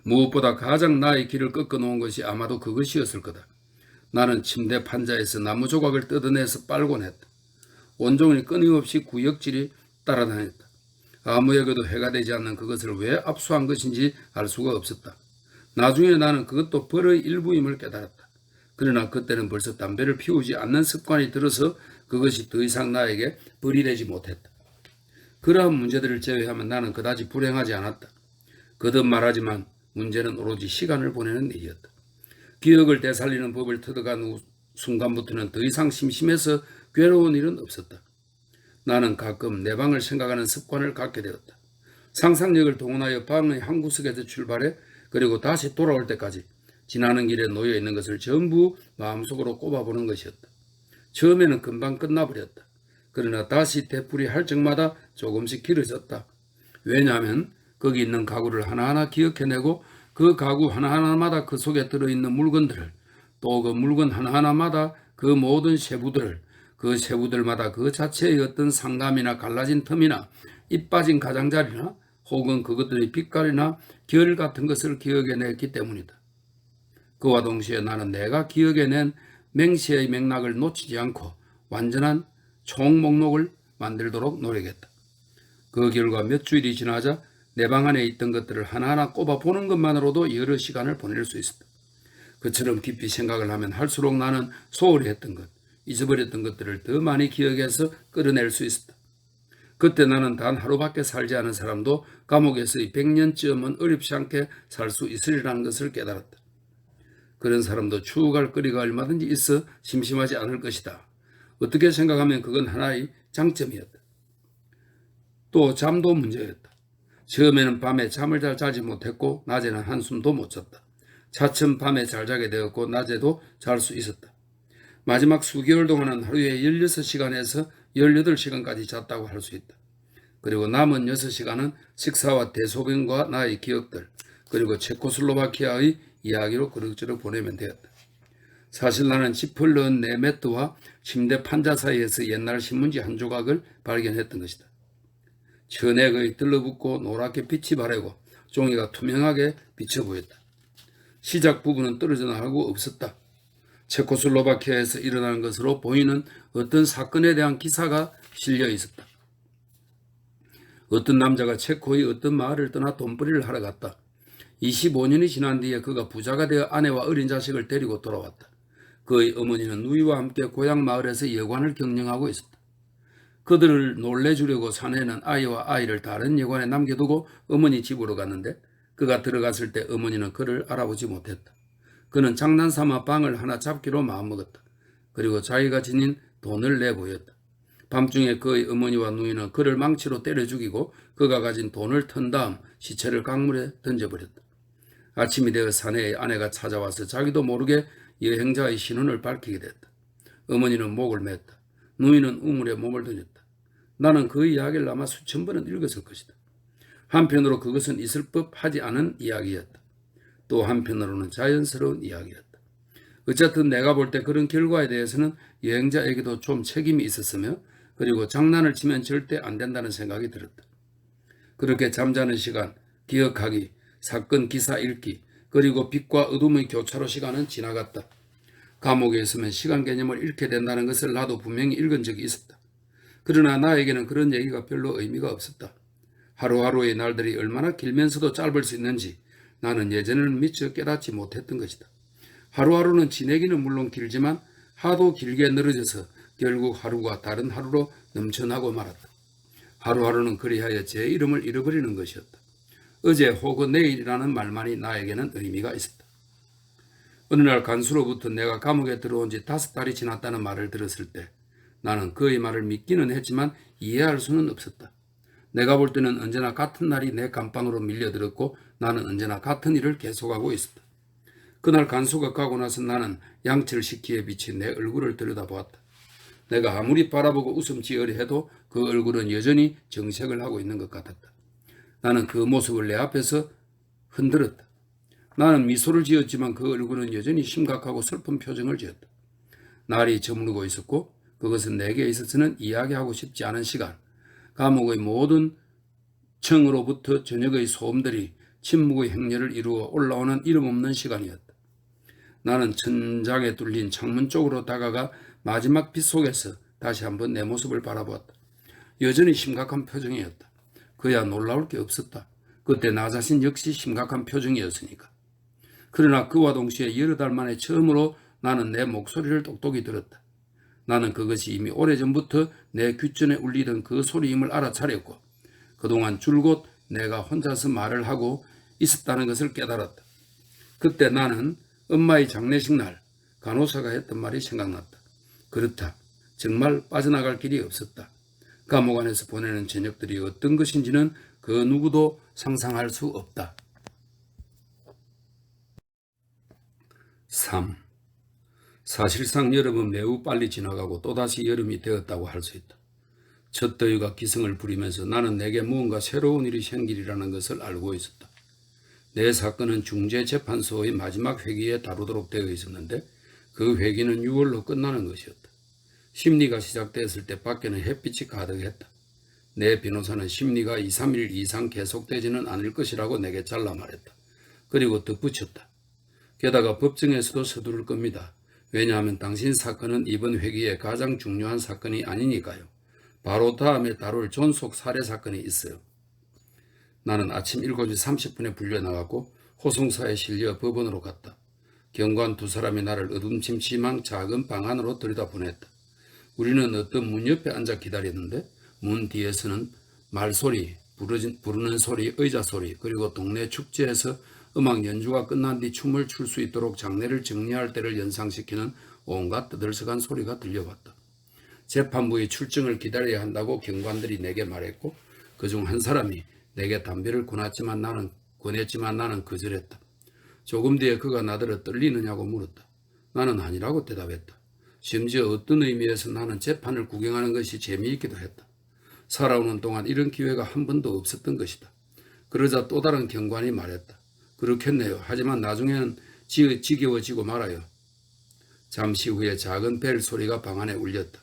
무엇보다 가장 나의 길을 꺾어놓은 것이 아마도 그것이었을 거다. 나는 침대 판자에서 나무 조각을 뜯어내서 빨곤 했다. 온종일 끊임없이 구역질이 따라다녔다. 아무에게도 해가 되지 않는 그것을 왜 압수한 것인지 알 수가 없었다. 나중에 나는 그것도 벌의 일부임을 깨달았다. 그러나 그때는 벌써 담배를 피우지 않는 습관이 들어서 그것이 더 이상 나에게 벌이 되지 못했다. 그러한 문제들을 제외하면 나는 그다지 불행하지 않았다. 거듭 말하지만 문제는 오로지 시간을 보내는 일이었다. 기억을 되살리는 법을 터득한 순간부터는 더 이상 심심해서 괴로운 일은 없었다. 나는 가끔 내 방을 생각하는 습관을 갖게 되었다. 상상력을 동원하여 방의 한 구석에서 출발해 그리고 다시 돌아올 때까지 지나는 길에 놓여 있는 것을 전부 마음속으로 꼽아보는 것이었다. 처음에는 금방 끝나버렸다. 그러나 다시 되풀이할 적마다 조금씩 길어졌다. 왜냐하면 거기 있는 가구를 하나하나 기억해내고 그 가구 하나하나마다 그 속에 들어있는 물건들을 또 그 물건 하나하나마다 그 모든 세부들을 그 세부들마다 그 자체의 어떤 상담이나 갈라진 틈이나 입 빠진 가장자리나 혹은 그것들의 빛깔이나 결 같은 것을 기억해냈기 때문이다. 그와 동시에 나는 내가 기억해낸 맹시의 맥락을 놓치지 않고 완전한 총 목록을 만들도록 노력했다. 그 결과 몇 주일이 지나자 내 방 안에 있던 것들을 하나하나 꼽아보는 것만으로도 여러 시간을 보낼 수 있었다. 그처럼 깊이 생각을 하면 할수록 나는 소홀히 했던 것, 잊어버렸던 것들을 더 많이 기억해서 끌어낼 수 있었다. 그때 나는 단 하루밖에 살지 않은 사람도 감옥에서의 100년쯤은 어렵지 않게 살 수 있으리라는 것을 깨달았다. 그런 사람도 추억할 거리가 얼마든지 있어 심심하지 않을 것이다. 어떻게 생각하면 그건 하나의 장점이었다. 또 잠도 문제였다. 처음에는 밤에 잠을 잘 자지 못했고 낮에는 한숨도 못 잤다. 차츰 밤에 잘 자게 되었고 낮에도 잘 수 있었다. 마지막 수개월 동안은 하루에 16시간에서 18시간까지 잤다고 할 수 있다. 그리고 남은 6시간은 식사와 대소변과 나의 기억들 그리고 체코슬로바키아의 이야기로 그럭저럭 보내면 되었다. 사실 나는 지퍼를 넣은 내 매트와 침대 판자 사이에서 옛날 신문지 한 조각을 발견했던 것이다. 천에 거의 들러붙고 노랗게 빛이 바래고 종이가 투명하게 비쳐 보였다. 시작 부분은 떨어져 나가고 없었다. 체코슬로바키아에서 일어난 것으로 보이는 어떤 사건에 대한 기사가 실려 있었다. 어떤 남자가 체코의 어떤 마을을 떠나 돈벌이를 하러 갔다. 25년이 지난 뒤에 그가 부자가 되어 아내와 어린 자식을 데리고 돌아왔다. 그의 어머니는 누이와 함께 고향 마을에서 여관을 경영하고 있었다. 그들을 놀래주려고 사내는 아이와 아이를 다른 여관에 남겨두고 어머니 집으로 갔는데 그가 들어갔을 때 어머니는 그를 알아보지 못했다. 그는 장난삼아 방을 하나 잡기로 마음먹었다. 그리고 자기가 지닌 돈을 내보였다. 밤중에 그의 어머니와 누이는 그를 망치로 때려 죽이고 그가 가진 돈을 턴 다음 시체를 강물에 던져버렸다. 아침이 되어 사내의 아내가 찾아와서 자기도 모르게 여행자의 신원을 밝히게 됐다. 어머니는 목을 맸다. 누이는 우물에 몸을 던졌다. 나는 그 이야기를 아마 수천 번은 읽었을 것이다. 한편으로 그것은 있을 법하지 않은 이야기였다. 또 한편으로는 자연스러운 이야기였다. 어쨌든 내가 볼 때 그런 결과에 대해서는 여행자에게도 좀 책임이 있었으며 그리고 장난을 치면 절대 안 된다는 생각이 들었다. 그렇게 잠자는 시간, 기억하기, 사건 기사 읽기, 그리고 빛과 어둠의 교차로 시간은 지나갔다. 감옥에 있으면 시간 개념을 잃게 된다는 것을 나도 분명히 읽은 적이 있었다. 그러나 나에게는 그런 얘기가 별로 의미가 없었다. 하루하루의 날들이 얼마나 길면서도 짧을 수 있는지 나는 예전에는 미처 깨닫지 못했던 것이다. 하루하루는 지내기는 물론 길지만 하도 길게 늘어져서 결국 하루가 다른 하루로 넘쳐나고 말았다. 하루하루는 그리하여 제 이름을 잃어버리는 것이었다. 어제 혹은 내일이라는 말만이 나에게는 의미가 있었다. 어느 날 간수로부터 내가 감옥에 들어온 지 5달이 지났다는 말을 들었을 때 나는 그의 말을 믿기는 했지만 이해할 수는 없었다. 내가 볼 때는 언제나 같은 날이 내 감방으로 밀려들었고 나는 언제나 같은 일을 계속하고 있었다. 그날 간수가 가고 나서 나는 양철식기에 비친 내 얼굴을 들여다보았다. 내가 아무리 바라보고 웃음 지으려 해도 그 얼굴은 여전히 정색을 하고 있는 것 같았다. 나는 그 모습을 내 앞에서 흔들었다. 나는 미소를 지었지만 그 얼굴은 여전히 심각하고 슬픈 표정을 지었다. 날이 저무르고 있었고 그것은 내게 있어서는 이야기하고 싶지 않은 시간, 감옥의 모든 층으로부터 저녁의 소음들이 침묵의 행렬을 이루어 올라오는 이름 없는 시간이었다. 나는 천장에 뚫린 창문 쪽으로 다가가 마지막 빛 속에서 다시 한번 내 모습을 바라보았다. 여전히 심각한 표정이었다. 그야 놀라울 게 없었다. 그때 나 자신 역시 심각한 표정이었으니까. 그러나 그와 동시에 여러 달 만에 처음으로 나는 내 목소리를 똑똑히 들었다. 나는 그것이 이미 오래전부터 내 귓전에 울리던 그 소리임을 알아차렸고 그동안 줄곧 내가 혼자서 말을 하고 있었다는 것을 깨달았다. 그때 나는 엄마의 장례식 날 간호사가 했던 말이 생각났다. 그렇다. 정말 빠져나갈 길이 없었다. 감옥 안에서 보내는 저녁들이 어떤 것인지는 그 누구도 상상할 수 없다. 3. 사실상 여름은 매우 빨리 지나가고 또다시 여름이 되었다고 할 수 있다. 첫 더위가 기승을 부리면서 나는 내게 무언가 새로운 일이 생기리라는 것을 알고 있었다. 내 사건은 중재재판소의 마지막 회기에 다루도록 되어 있었는데 그 회기는 6월로 끝나는 것이었다. 심리가 시작됐을 때 밖에는 햇빛이 가득했다. 내 변호사는 심리가 2, 3일 이상 계속되지는 않을 것이라고 내게 잘라 말했다. 그리고 덧붙였다. 게다가 법정에서도 서두를 겁니다. 왜냐하면 당신 사건은 이번 회기에 가장 중요한 사건이 아니니까요. 바로 다음에 다룰 존속 살해 사건이 있어요. 나는 아침 7시 30분에 불려나갔고 호송사에 실려 법원으로 갔다. 경관 2사람이 나를 어둠침침한 작은 방 안으로 들여다보냈다. 우리는 어떤 문 옆에 앉아 기다렸는데 문 뒤에서는 말소리, 부르는 소리, 의자 소리, 그리고 동네 축제에서 음악 연주가 끝난 뒤 춤을 출 수 있도록 장례를 정리할 때를 연상시키는 온갖 떠들썩한 소리가 들려왔다. 재판부의 출정을 기다려야 한다고 경관들이 내게 말했고 그중 한 사람이 내게 담배를 권했지만 나는 거절했다. 조금 뒤에 그가 나더러 떨리느냐고 물었다. 나는 아니라고 대답했다. 심지어 어떤 의미에서 나는 재판을 구경하는 것이 재미있기도 했다. 살아오는 동안 이런 기회가 한 번도 없었던 것이다. 그러자 또 다른 경관이 말했다. 그렇겠네요. 하지만 나중에는 지겨워지고 말아요. 잠시 후에 작은 벨 소리가 방 안에 울렸다.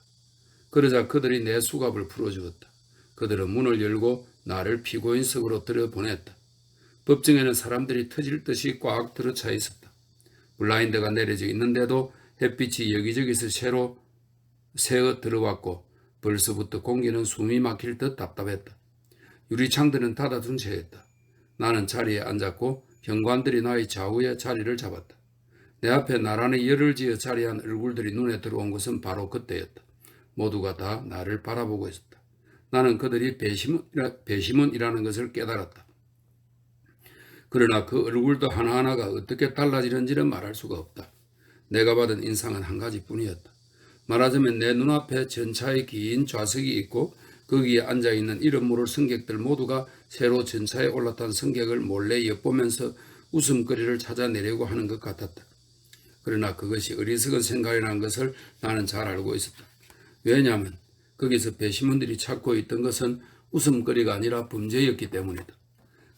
그러자 그들이 내 수갑을 풀어주었다. 그들은 문을 열고 나를 피고인석으로 들여보냈다. 법정에는 사람들이 터질 듯이 꽉 들어차 있었다. 블라인드가 내려져 있는데도 햇빛이 여기저기서 새어 들어왔고 벌써부터 공기는 숨이 막힐 듯 답답했다. 유리창들은 닫아둔 채였다. 나는 자리에 앉았고 경관들이 나의 좌우에 자리를 잡았다. 내 앞에 나란히 열을 지어 자리한 얼굴들이 눈에 들어온 것은 바로 그때였다. 모두가 다 나를 바라보고 있었다. 나는 그들이 배심원이라는 것을 깨달았다. 그러나 그 얼굴도 하나하나가 어떻게 달라지는지는 말할 수가 없다. 내가 받은 인상은 한 가지뿐이었다. 말하자면 내 눈앞에 전차의 긴 좌석이 있고 거기에 앉아있는 이름 모를 승객들 모두가 새로 전차에 올라탄 승객을 몰래 엿보면서 웃음거리를 찾아내려고 하는 것 같았다. 그러나 그것이 어리석은 생각이라는 것을 나는 잘 알고 있었다. 왜냐하면 거기서 배심원들이 찾고 있던 것은 웃음거리가 아니라 범죄였기 때문이다.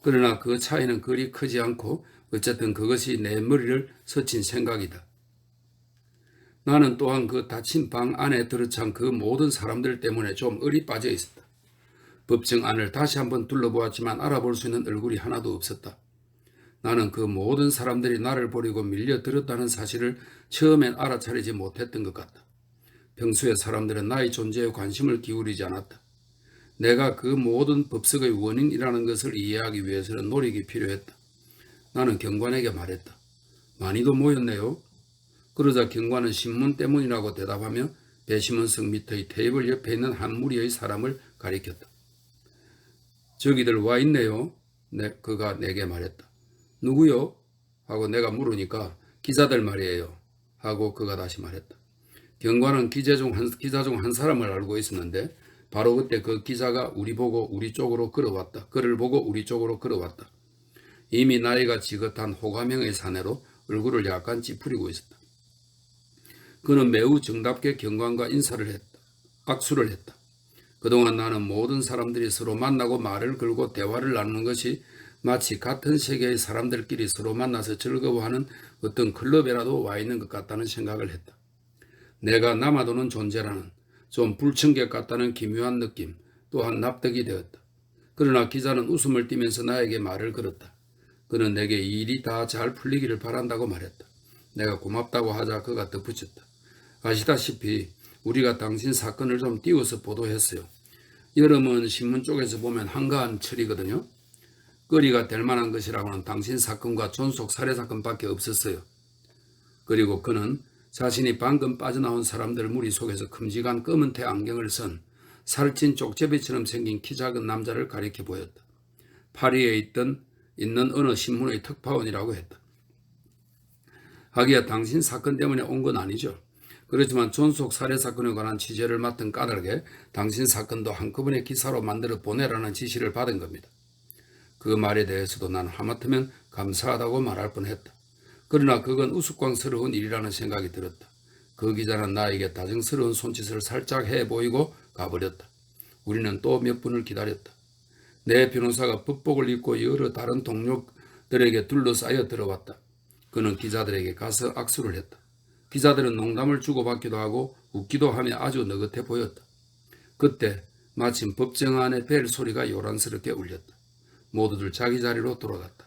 그러나 그 차이는 그리 크지 않고 어쨌든 그것이 내 머리를 스친 생각이다. 나는 또한 그 닫힌 방 안에 들어찬 그 모든 사람들 때문에 좀 얼이 빠져 있었다. 법정 안을 다시 한번 둘러보았지만 알아볼 수 있는 얼굴이 하나도 없었다. 나는 그 모든 사람들이 나를 버리고 밀려들었다는 사실을 처음엔 알아차리지 못했던 것 같다. 평소에 사람들은 나의 존재에 관심을 기울이지 않았다. 내가 그 모든 법석의 원인이라는 것을 이해하기 위해서는 노력이 필요했다. 나는 경관에게 말했다. 많이도 모였네요. 그러자 경관은 신문 때문이라고 대답하며 배심원석 밑의 테이블 옆에 있는 한 무리의 사람을 가리켰다. 저기들 와 있네요. 그가 내게 말했다. 누구요? 하고 내가 물으니까 기자들 말이에요. 하고 그가 다시 말했다. 경관은 기자 중 한 사람을 알고 있었는데 바로 그때 그 기자가 우리 보고 우리 쪽으로 걸어왔다. 그를 보고 우리 쪽으로 걸어왔다. 이미 나이가 지긋한 호감형의 사내로 얼굴을 약간 찌푸리고 있었다. 그는 매우 정답게 경관과 인사를 했다. 악수를 했다. 그동안 나는 모든 사람들이 서로 만나고 말을 걸고 대화를 나누는 것이 마치 같은 세계의 사람들끼리 서로 만나서 즐거워하는 어떤 클럽에라도 와 있는 것 같다는 생각을 했다. 내가 남아도는 존재라는 좀 불청객 같다는 기묘한 느낌 또한 납득이 되었다. 그러나 기자는 웃음을 띠면서 나에게 말을 걸었다. 그는 내게 이 일이 다 잘 풀리기를 바란다고 말했다. 내가 고맙다고 하자 그가 덧붙였다. 아시다시피 우리가 당신 사건을 좀 띄워서 보도했어요. 여름은 신문 쪽에서 보면 한가한 철이거든요. 거리가 될 만한 것이라고는 당신 사건과 존속 살해 사건밖에 없었어요. 그리고 그는 자신이 방금 빠져나온 사람들 무리 속에서 큼직한 검은테 안경을 쓴 살찐 쪽제비처럼 생긴 키 작은 남자를 가리켜 보였다. 파리에 있는 어느 신문의 특파원이라고 했다. 하기야 당신 사건 때문에 온 건 아니죠. 그렇지만 존속 살해 사건에 관한 취재를 맡은 까닭에 당신 사건도 한꺼번에 기사로 만들어 보내라는 지시를 받은 겁니다. 그 말에 대해서도 난 하마터면 감사하다고 말할 뻔했다. 그러나 그건 우스꽝스러운 일이라는 생각이 들었다. 그 기자는 나에게 다정스러운 손짓을 살짝 해 보이고 가버렸다. 우리는 또 몇 분을 기다렸다. 내 변호사가 법복을 입고 여러 다른 동료들에게 둘러싸여 들어왔다. 그는 기자들에게 가서 악수를 했다. 기자들은 농담을 주고받기도 하고 웃기도 하며 아주 느긋해 보였다. 그때 마침 법정 안에 벨 소리가 요란스럽게 울렸다. 모두들 자기 자리로 돌아갔다.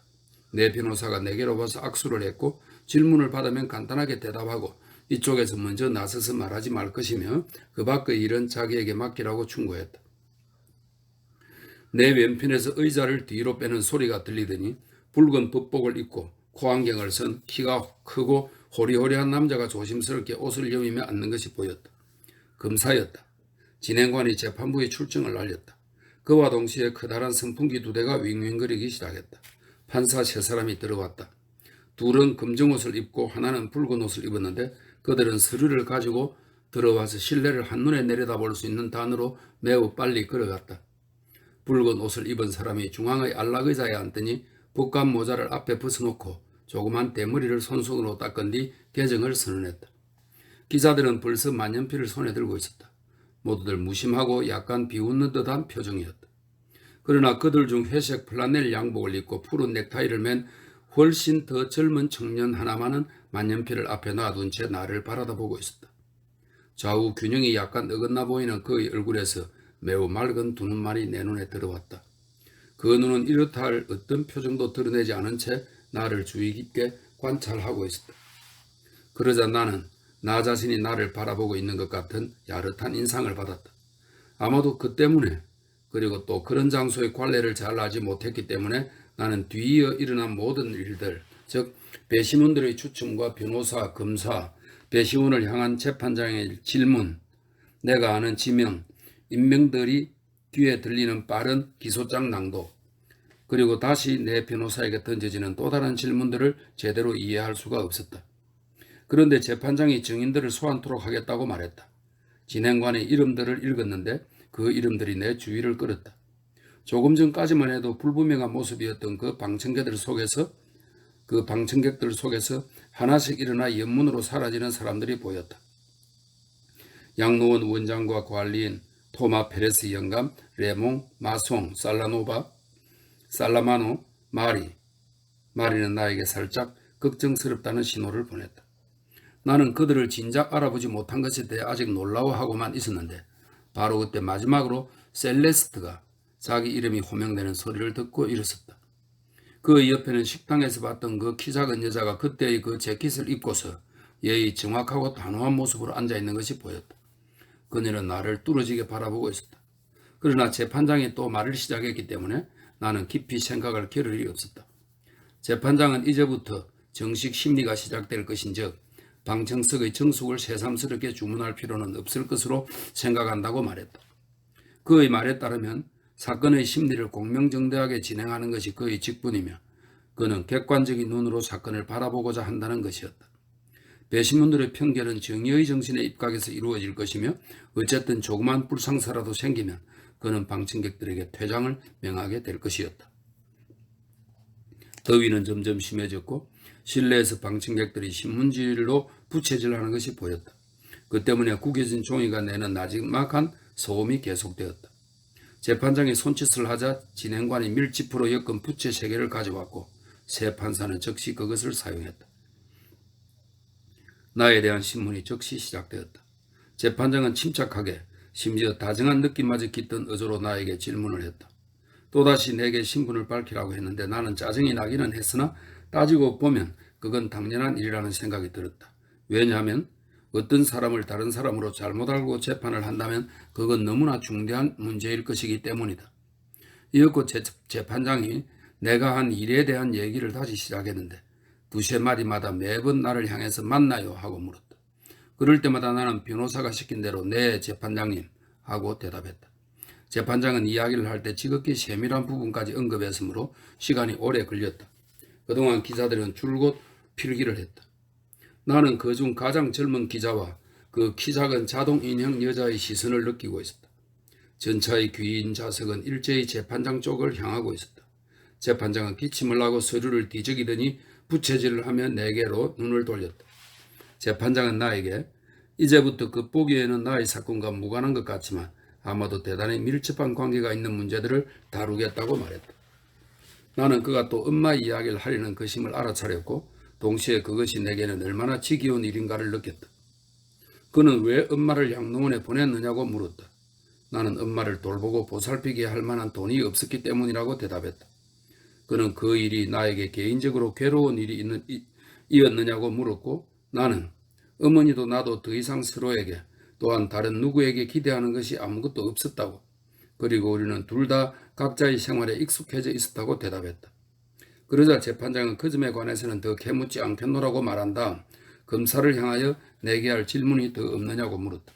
내 변호사가 내게로 와서 악수를 했고 질문을 받으면 간단하게 대답하고 이쪽에서 먼저 나서서 말하지 말 것이며 그 밖의 일은 자기에게 맡기라고 충고했다. 내 왼편에서 의자를 뒤로 빼는 소리가 들리더니 붉은 법복을 입고 코안경을 쓴 키가 크고 호리호리한 남자가 조심스럽게 옷을 여미며 앉는 것이 보였다. 검사였다. 진행관이 재판부에 출정을 알렸다. 그와 동시에 커다란 선풍기 2대가 윙윙거리기 시작했다. 판사 3사람이 들어왔다. 둘은 검정옷을 입고 하나는 붉은 옷을 입었는데 그들은 서류를 가지고 들어와서 실내를 한눈에 내려다볼 수 있는 단으로 매우 빨리 걸어갔다. 붉은 옷을 입은 사람이 중앙의 안락의자에 앉더니 복감 모자를 앞에 벗어놓고 조그만 대머리를 손수건으로 닦은 뒤 개정을 선언했다. 기자들은 벌써 만년필을 손에 들고 있었다. 모두들 무심하고 약간 비웃는 듯한 표정이었다. 그러나 그들 중 회색 플라넬 양복을 입고 푸른 넥타이를 맨 훨씬 더 젊은 청년 하나만은 만년필을 앞에 놔둔 채 나를 바라다보고 있었다. 좌우 균형이 약간 어긋나 보이는 그의 얼굴에서 매우 맑은 두 눈만이 내 눈에 들어왔다. 그 눈은 이렇다 할 어떤 표정도 드러내지 않은 채 나를 주의 깊게 관찰하고 있었다. 그러자 나는 나 자신이 나를 바라보고 있는 것 같은 야릇한 인상을 받았다. 아마도 그 때문에 그리고 또 그런 장소의 관례를 잘 알지 못했기 때문에 나는 뒤이어 일어난 모든 일들, 즉 배심원들의 추측과 변호사, 검사, 배심원을 향한 재판장의 질문, 내가 아는 지명, 인명들이 뒤에 들리는 빠른 기소장 낭독, 그리고 다시 내 변호사에게 던져지는 또 다른 질문들을 제대로 이해할 수가 없었다. 그런데 재판장이 증인들을 소환토록 하겠다고 말했다. 진행관의 이름들을 읽었는데 그 이름들이 내 주위를 끌었다. 조금 전까지만 해도 불분명한 모습이었던 그 방청객들 속에서 하나씩 일어나 연문으로 사라지는 사람들이 보였다. 양로원 원장과 관리인, 토마 페레스 영감, 레몽, 마송, 살라마노, 마리는 나에게 살짝 걱정스럽다는 신호를 보냈다. 나는 그들을 진작 알아보지 못한 것에 대해 아직 놀라워하고만 있었는데 바로 그때 마지막으로 셀레스트가 자기 이름이 호명되는 소리를 듣고 일어섰다. 그 옆에는 식당에서 봤던 그 키 작은 여자가 그때의 그 재킷을 입고서 예의 정확하고 단호한 모습으로 앉아있는 것이 보였다. 그녀는 나를 뚫어지게 바라보고 있었다. 그러나 재판장이 또 말을 시작했기 때문에 나는 깊이 생각할 겨를이 없었다. 재판장은 이제부터 정식 심리가 시작될 것인즉 방청석의 정숙을 새삼스럽게 주문할 필요는 없을 것으로 생각한다고 말했다. 그의 말에 따르면 사건의 심리를 공명정대하게 진행하는 것이 그의 직분이며 그는 객관적인 눈으로 사건을 바라보고자 한다는 것이었다. 배심원들의 편견은 정의의 정신에 입각해서 이루어질 것이며 어쨌든 조그만 불상사라도 생기면 그는 방청객들에게 퇴장을 명하게 될 것이었다. 더위는 점점 심해졌고 실내에서 방청객들이 신문지로 부채질하는 것이 보였다. 그 때문에 구겨진 종이가 내는 나지막한 소음이 계속되었다. 재판장이 손짓을 하자 진행관이 밀짚으로 엮은 부채 3개를 가져왔고 새 판사는 즉시 그것을 사용했다. 나에 대한 신문이 즉시 시작되었다. 재판장은 침착하게 심지어 다정한 느낌마저 깃든 어조로 나에게 질문을 했다. 또다시 내게 신분을 밝히라고 했는데 나는 짜증이 나기는 했으나 따지고 보면 그건 당연한 일이라는 생각이 들었다. 왜냐하면 어떤 사람을 다른 사람으로 잘못 알고 재판을 한다면 그건 너무나 중대한 문제일 것이기 때문이다. 이었고 재판장이 내가 한 일에 대한 얘기를 다시 시작했는데 두세 마디마다 매번 나를 향해서 맞나요? 하고 물었다. 그럴 때마다 나는 변호사가 시킨 대로 네 재판장님 하고 대답했다. 재판장은 이야기를 할 때 지극히 세밀한 부분까지 언급했으므로 시간이 오래 걸렸다. 그동안 기자들은 줄곧 필기를 했다. 나는 그중 가장 젊은 기자와 그 키 작은 자동 인형 여자의 시선을 느끼고 있었다. 전차의 귀인 좌석은 일제히 재판장 쪽을 향하고 있었다. 재판장은 기침을 하고 서류를 뒤적이더니 부채질을 하며 내게로 눈을 돌렸다. 재판장은 나에게 이제부터 겉보기에는 나의 사건과 무관한 것 같지만 아마도 대단히 밀접한 관계가 있는 문제들을 다루겠다고 말했다. 나는 그가 또 엄마 이야기를 하려는 것임을 알아차렸고 동시에 그것이 내게는 얼마나 지겨운 일인가를 느꼈다. 그는 왜 엄마를 양로원에 보냈느냐고 물었다. 나는 엄마를 돌보고 보살피게 할 만한 돈이 없었기 때문이라고 대답했다. 그는 그 일이 나에게 개인적으로 괴로운 일이었느냐고 물었고 나는 어머니도 나도 더 이상 서로에게 또한 다른 누구에게 기대하는 것이 아무것도 없었다고 그리고 우리는 둘 다 각자의 생활에 익숙해져 있었다고 대답했다. 그러자 재판장은 그 점에 관해서는 더 캐묻지 않겠노라고 말한 다음 검사를 향하여 내게 할 질문이 더 없느냐고 물었다.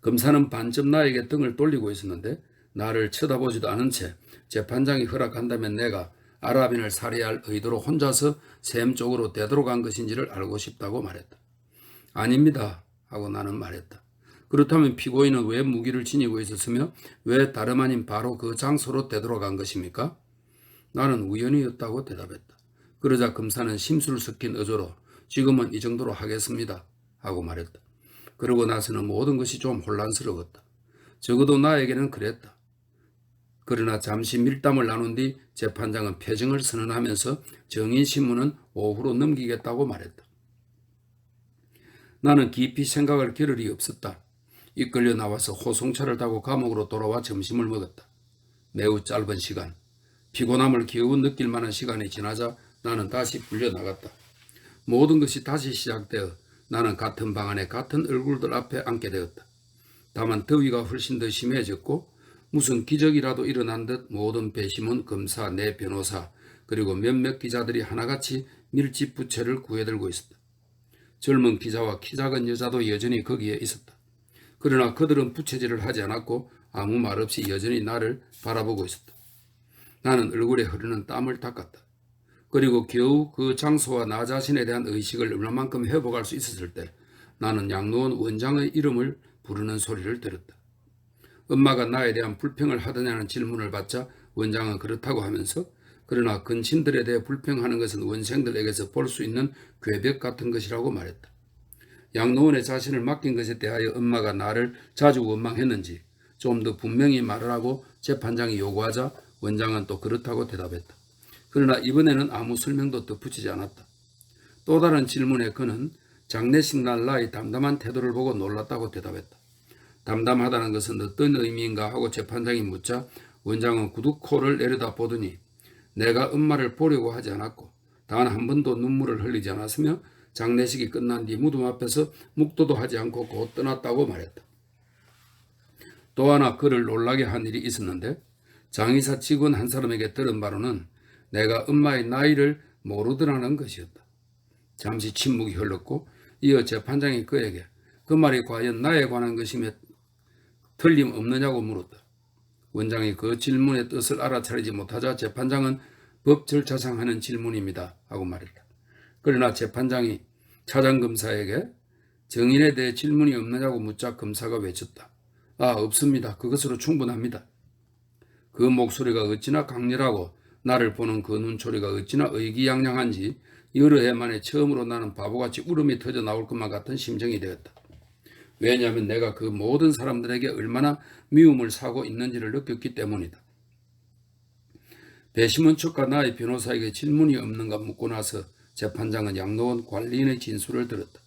검사는 반쯤 나에게 등을 돌리고 있었는데 나를 쳐다보지도 않은 채 재판장이 허락한다면 내가 아랍인을 살해할 의도로 혼자서 샘 쪽으로 되돌아간 것인지를 알고 싶다고 말했다. 아닙니다 하고 나는 말했다. 그렇다면 피고인은 왜 무기를 지니고 있었으며 왜 다름 아닌 바로 그 장소로 되돌아간 것입니까? 나는 우연이었다고 대답했다. 그러자 검사는 심술 섞인 어조로 지금은 이 정도로 하겠습니다 하고 말했다. 그러고 나서는 모든 것이 좀 혼란스러웠다. 적어도 나에게는 그랬다. 그러나 잠시 밀담을 나눈 뒤 재판장은 표정을 선언하면서 정인신문은 오후로 넘기겠다고 말했다. 나는 깊이 생각할 겨를이 없었다. 이끌려 나와서 호송차를 타고 감옥으로 돌아와 점심을 먹었다. 매우 짧은 시간, 피곤함을 겨우 느낄 만한 시간이 지나자 나는 다시 풀려나갔다. 모든 것이 다시 시작되어 나는 같은 방 안에 같은 얼굴들 앞에 앉게 되었다. 다만 더위가 훨씬 더 심해졌고 무슨 기적이라도 일어난 듯 모든 배심원, 검사, 내 변호사 그리고 몇몇 기자들이 하나같이 밀집 부채를 구해들고 있었다. 젊은 기자와 키 작은 여자도 여전히 거기에 있었다. 그러나 그들은 부채질을 하지 않았고 아무 말 없이 여전히 나를 바라보고 있었다. 나는 얼굴에 흐르는 땀을 닦았다. 그리고 겨우 그 장소와 나 자신에 대한 의식을 얼마만큼 회복할 수 있었을 때 나는 양로원 원장의 이름을 부르는 소리를 들었다. 엄마가 나에 대한 불평을 하더냐는 질문을 받자 원장은 그렇다고 하면서 그러나 근친들에 대해 불평하는 것은 원생들에게서 볼 수 있는 괴벽 같은 것이라고 말했다. 양로원에 자신을 맡긴 것에 대하여 엄마가 나를 자주 원망했는지 좀 더 분명히 말을 하고 재판장이 요구하자 원장은 또 그렇다고 대답했다. 그러나 이번에는 아무 설명도 덧붙이지 않았다. 또 다른 질문에 그는 장례식 날 나의 담담한 태도를 보고 놀랐다고 대답했다. 담담하다는 것은 어떤 의미인가 하고 재판장이 묻자 원장은 구두 코를 내려다 보더니 내가 엄마를 보려고 하지 않았고 단 한 번도 눈물을 흘리지 않았으며 장례식이 끝난 뒤 무덤 앞에서 묵도도 하지 않고 곧 떠났다고 말했다. 또 하나 그를 놀라게 한 일이 있었는데 장의사 직원 한 사람에게 들은 바로는 내가 엄마의 나이를 모르더라는 것이었다. 잠시 침묵이 흘렀고 이어 재판장이 그에게 그 말이 과연 나에 관한 것이며 틀림없느냐고 물었다. 원장이 그 질문의 뜻을 알아차리지 못하자 재판장은 법 절차상 하는 질문입니다 하고 말했다. 그러나 재판장이 차장검사에게 증인에 대해 질문이 없느냐고 묻자 검사가 외쳤다. 아, 없습니다. 그것으로 충분합니다. 그 목소리가 어찌나 강렬하고 나를 보는 그 눈초리가 어찌나 의기양양한지 여러 해 만에 처음으로 나는 바보같이 울음이 터져 나올 것만 같은 심정이 되었다. 왜냐하면 내가 그 모든 사람들에게 얼마나 미움을 사고 있는지를 느꼈기 때문이다. 배심원 측과 나의 변호사에게 질문이 없는가 묻고 나서 재판장은 양로원 관리인의 진술을 들었다.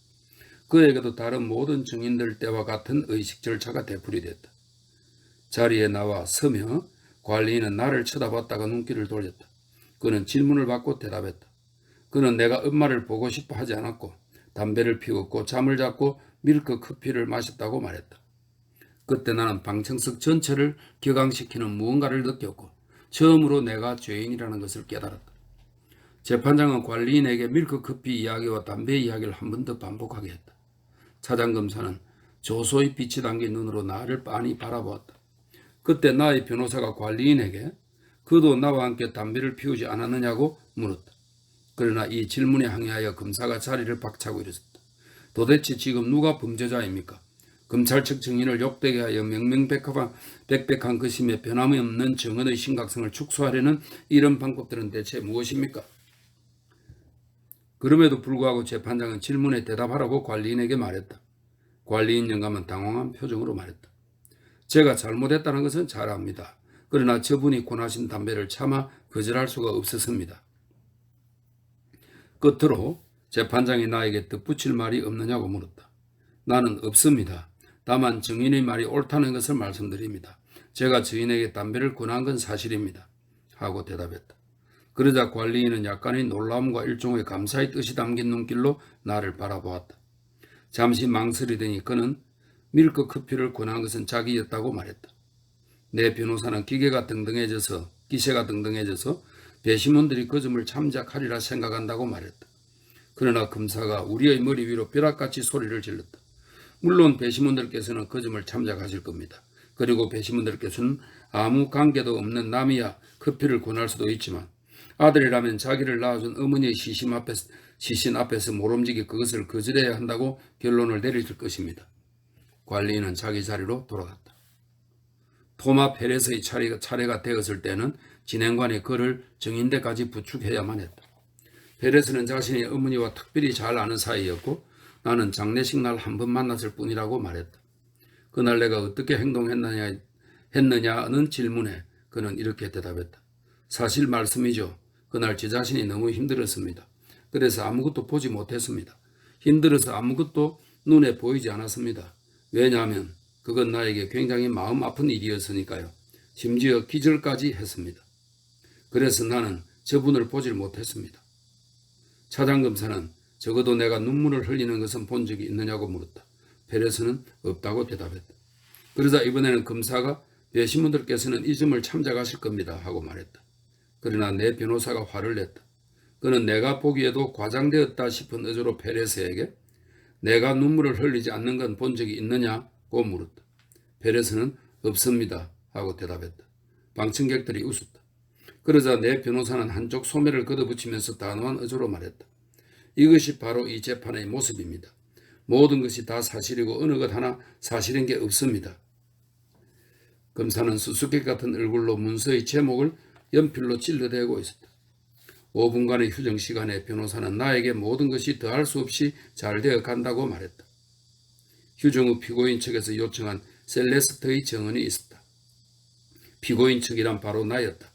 그에게도 다른 모든 증인들 때와 같은 의식 절차가 되풀이됐다. 자리에 나와 서며 관리인은 나를 쳐다봤다가 눈길을 돌렸다. 그는 질문을 받고 대답했다. 그는 내가 엄마를 보고 싶어 하지 않았고 담배를 피웠고 잠을 잤고 밀크 커피를 마셨다고 말했다. 그때 나는 방청석 전체를 격앙시키는 무언가를 느꼈고 처음으로 내가 죄인이라는 것을 깨달았다. 재판장은 관리인에게 밀크 커피 이야기와 담배 이야기를 한 번 더 반복하게 했다. 차장검사는 조소의 빛이 담긴 눈으로 나를 빤히 바라보았다. 그때 나의 변호사가 관리인에게 그도 나와 함께 담배를 피우지 않았느냐고 물었다. 그러나 이 질문에 항의하여 검사가 자리를 박차고 일었다. 도대체 지금 누가 범죄자입니까? 검찰 측 증인을 욕되게 하여 명명백백한 것임에 변함이 없는 증언의 심각성을 축소하려는 이런 방법들은 대체 무엇입니까? 그럼에도 불구하고 재판장은 질문에 대답하라고 관리인에게 말했다. 관리인 영감은 당황한 표정으로 말했다. 제가 잘못했다는 것은 잘 압니다. 그러나 저분이 권하신 담배를 차마 거절할 수가 없었습니다. 끝으로 재판장이 나에게 덧붙일 말이 없느냐고 물었다. 나는 없습니다. 다만 증인의 말이 옳다는 것을 말씀드립니다. 제가 증인에게 담배를 권한 건 사실입니다. 하고 대답했다. 그러자 관리인은 약간의 놀라움과 일종의 감사의 뜻이 담긴 눈길로 나를 바라보았다. 잠시 망설이더니 그는 밀크 커피를 권한 것은 자기였다고 말했다. 내 변호사는 기세가 등등해져서 배심원들이 그 점을 참작하리라 생각한다고 말했다. 그러나 검사가 우리의 머리 위로 벼락같이 소리를 질렀다. 물론 배심원들께서는 그 점을 참작하실 겁니다. 그리고 배심원들께서는 아무 관계도 없는 남이야 커피를 권할 수도 있지만 아들이라면 자기를 낳아준 어머니의 시신 앞에서 모름지기 그것을 거절해야 한다고 결론을 내릴 것입니다. 관리인은 자기 자리로 돌아갔다. 토마 페레스의 차례가 되었을 때는 진행관이 그를 증인대까지 부축해야만 했다. 페레스는 자신의 어머니와 특별히 잘 아는 사이였고 나는 장례식 날 한 번 만났을 뿐이라고 말했다. 그날 내가 어떻게 행동했느냐는 질문에 그는 이렇게 대답했다. 사실 말씀이죠. 그날 제 자신이 너무 힘들었습니다. 그래서 아무것도 보지 못했습니다. 힘들어서 아무것도 눈에 보이지 않았습니다. 왜냐하면 그건 나에게 굉장히 마음 아픈 일이었으니까요. 심지어 기절까지 했습니다. 그래서 나는 저분을 보질 못했습니다. 차장검사는 적어도 내가 눈물을 흘리는 것은 본 적이 있느냐고 물었다. 페레스는 없다고 대답했다. 그러자 이번에는 검사가 배심원들께서는 이 점을 참작하실 겁니다 하고 말했다. 그러나 내 변호사가 화를 냈다. 그는 내가 보기에도 과장되었다 싶은 어조로 페레스에게 내가 눈물을 흘리지 않는 건 본 적이 있느냐고 물었다. 페레스는 없습니다 하고 대답했다. 방청객들이 웃었다. 그러자 내 변호사는 한쪽 소매를 걷어붙이면서 단호한 어조로 말했다. 이것이 바로 이 재판의 모습입니다. 모든 것이 다 사실이고 어느 것 하나 사실인 게 없습니다. 검사는 수수께끼 같은 얼굴로 문서의 제목을 연필로 찔러대고 있었다. 5분간의 휴정 시간에 변호사는 나에게 모든 것이 더할 수 없이 잘 되어 간다고 말했다. 휴정 후 피고인 측에서 요청한 셀레스트의 증언이 있었다. 피고인 측이란 바로 나였다.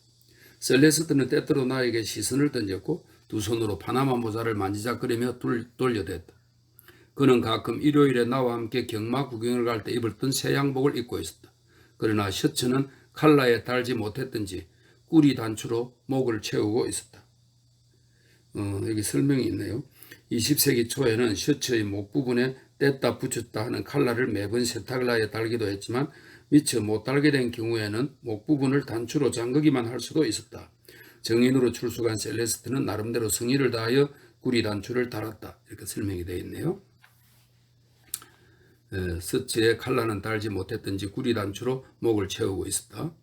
셀레스트는 때때로 나에게 시선을 던졌고 두 손으로 파나마 모자를 만지작거리며 돌려댔다. 그는 가끔 일요일에 나와 함께 경마 구경을 갈 때 입었던 새 양복을 입고 있었다. 그러나 셔츠는 칼라에 달지 못했던지 꿀이 단추로 목을 채우고 있었다. 여기 설명이 있네요. 20세기 초에는 셔츠의 목 부분에 뗐다 붙였다 하는 칼라를 매번 세탁라에 달기도 했지만 미처 못 달게 된 경우에는 목 부분을 단추로 잠그기만 할 수도 있었다. 정인으로 출석한 셀레스트는 나름대로 성의를 다하여 구리 단추를 달았다. 이렇게 설명이 되어 있네요. 셔츠에 칼라는 달지 못했던지 구리 단추로 목을 채우고 있었다.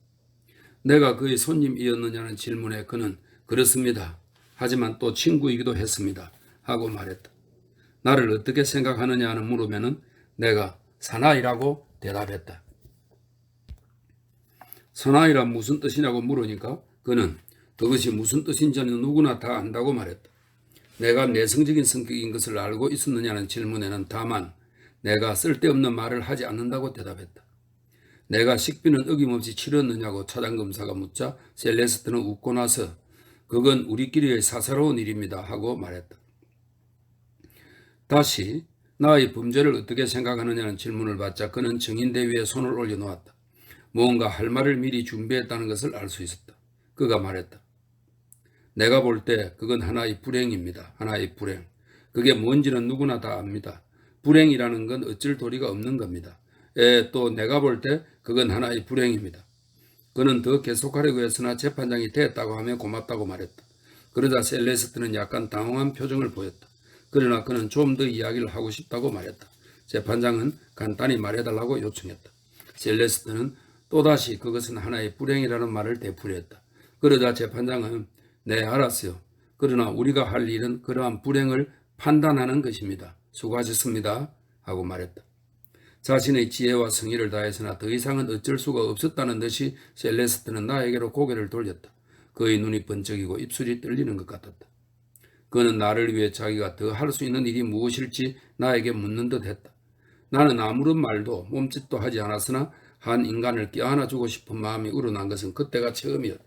내가 그의 손님이었느냐는 질문에 그는 그렇습니다. 하지만 또 친구이기도 했습니다. 하고 말했다. 나를 어떻게 생각하느냐 하는 물으면은 내가 사나이라고 대답했다. 사나이란 무슨 뜻이냐고 물으니까 그는 그것이 무슨 뜻인지는 누구나 다 안다고 말했다. 내가 내성적인 성격인 것을 알고 있었느냐는 질문에는 다만 내가 쓸데없는 말을 하지 않는다고 대답했다. 내가 식비는 어김없이 치렀느냐고 차장검사가 묻자 셀레스트는 웃고 나서 그건 우리끼리의 사사로운 일입니다 하고 말했다. 다시 나의 범죄를 어떻게 생각하느냐는 질문을 받자 그는 증인대 위에 손을 올려놓았다. 무언가 할 말을 미리 준비했다는 것을 알 수 있었다. 그가 말했다. 내가 볼 때 그건 하나의 불행입니다. 하나의 불행. 그게 뭔지는 누구나 다 압니다. 불행이라는 건 어쩔 도리가 없는 겁니다. 또 내가 볼 때 그건 하나의 불행입니다. 그는 더 계속하려고 했으나 재판장이 됐다고 하며 고맙다고 말했다. 그러자 셀레스트는 약간 당황한 표정을 보였다. 그러나 그는 좀 더 이야기를 하고 싶다고 말했다. 재판장은 간단히 말해달라고 요청했다. 셀레스트는 또다시 그것은 하나의 불행이라는 말을 되풀이했다. 그러자 재판장은 네, 알았어요. 그러나 우리가 할 일은 그러한 불행을 판단하는 것입니다. 수고하셨습니다. 하고 말했다. 자신의 지혜와 성의를 다해서나 더 이상은 어쩔 수가 없었다는 듯이 셀레스트는 나에게로 고개를 돌렸다. 그의 눈이 번쩍이고 입술이 떨리는 것 같았다. 그는 나를 위해 자기가 더 할 수 있는 일이 무엇일지 나에게 묻는 듯 했다. 나는 아무런 말도 몸짓도 하지 않았으나 한 인간을 껴안아주고 싶은 마음이 우러난 것은 그때가 처음이었다.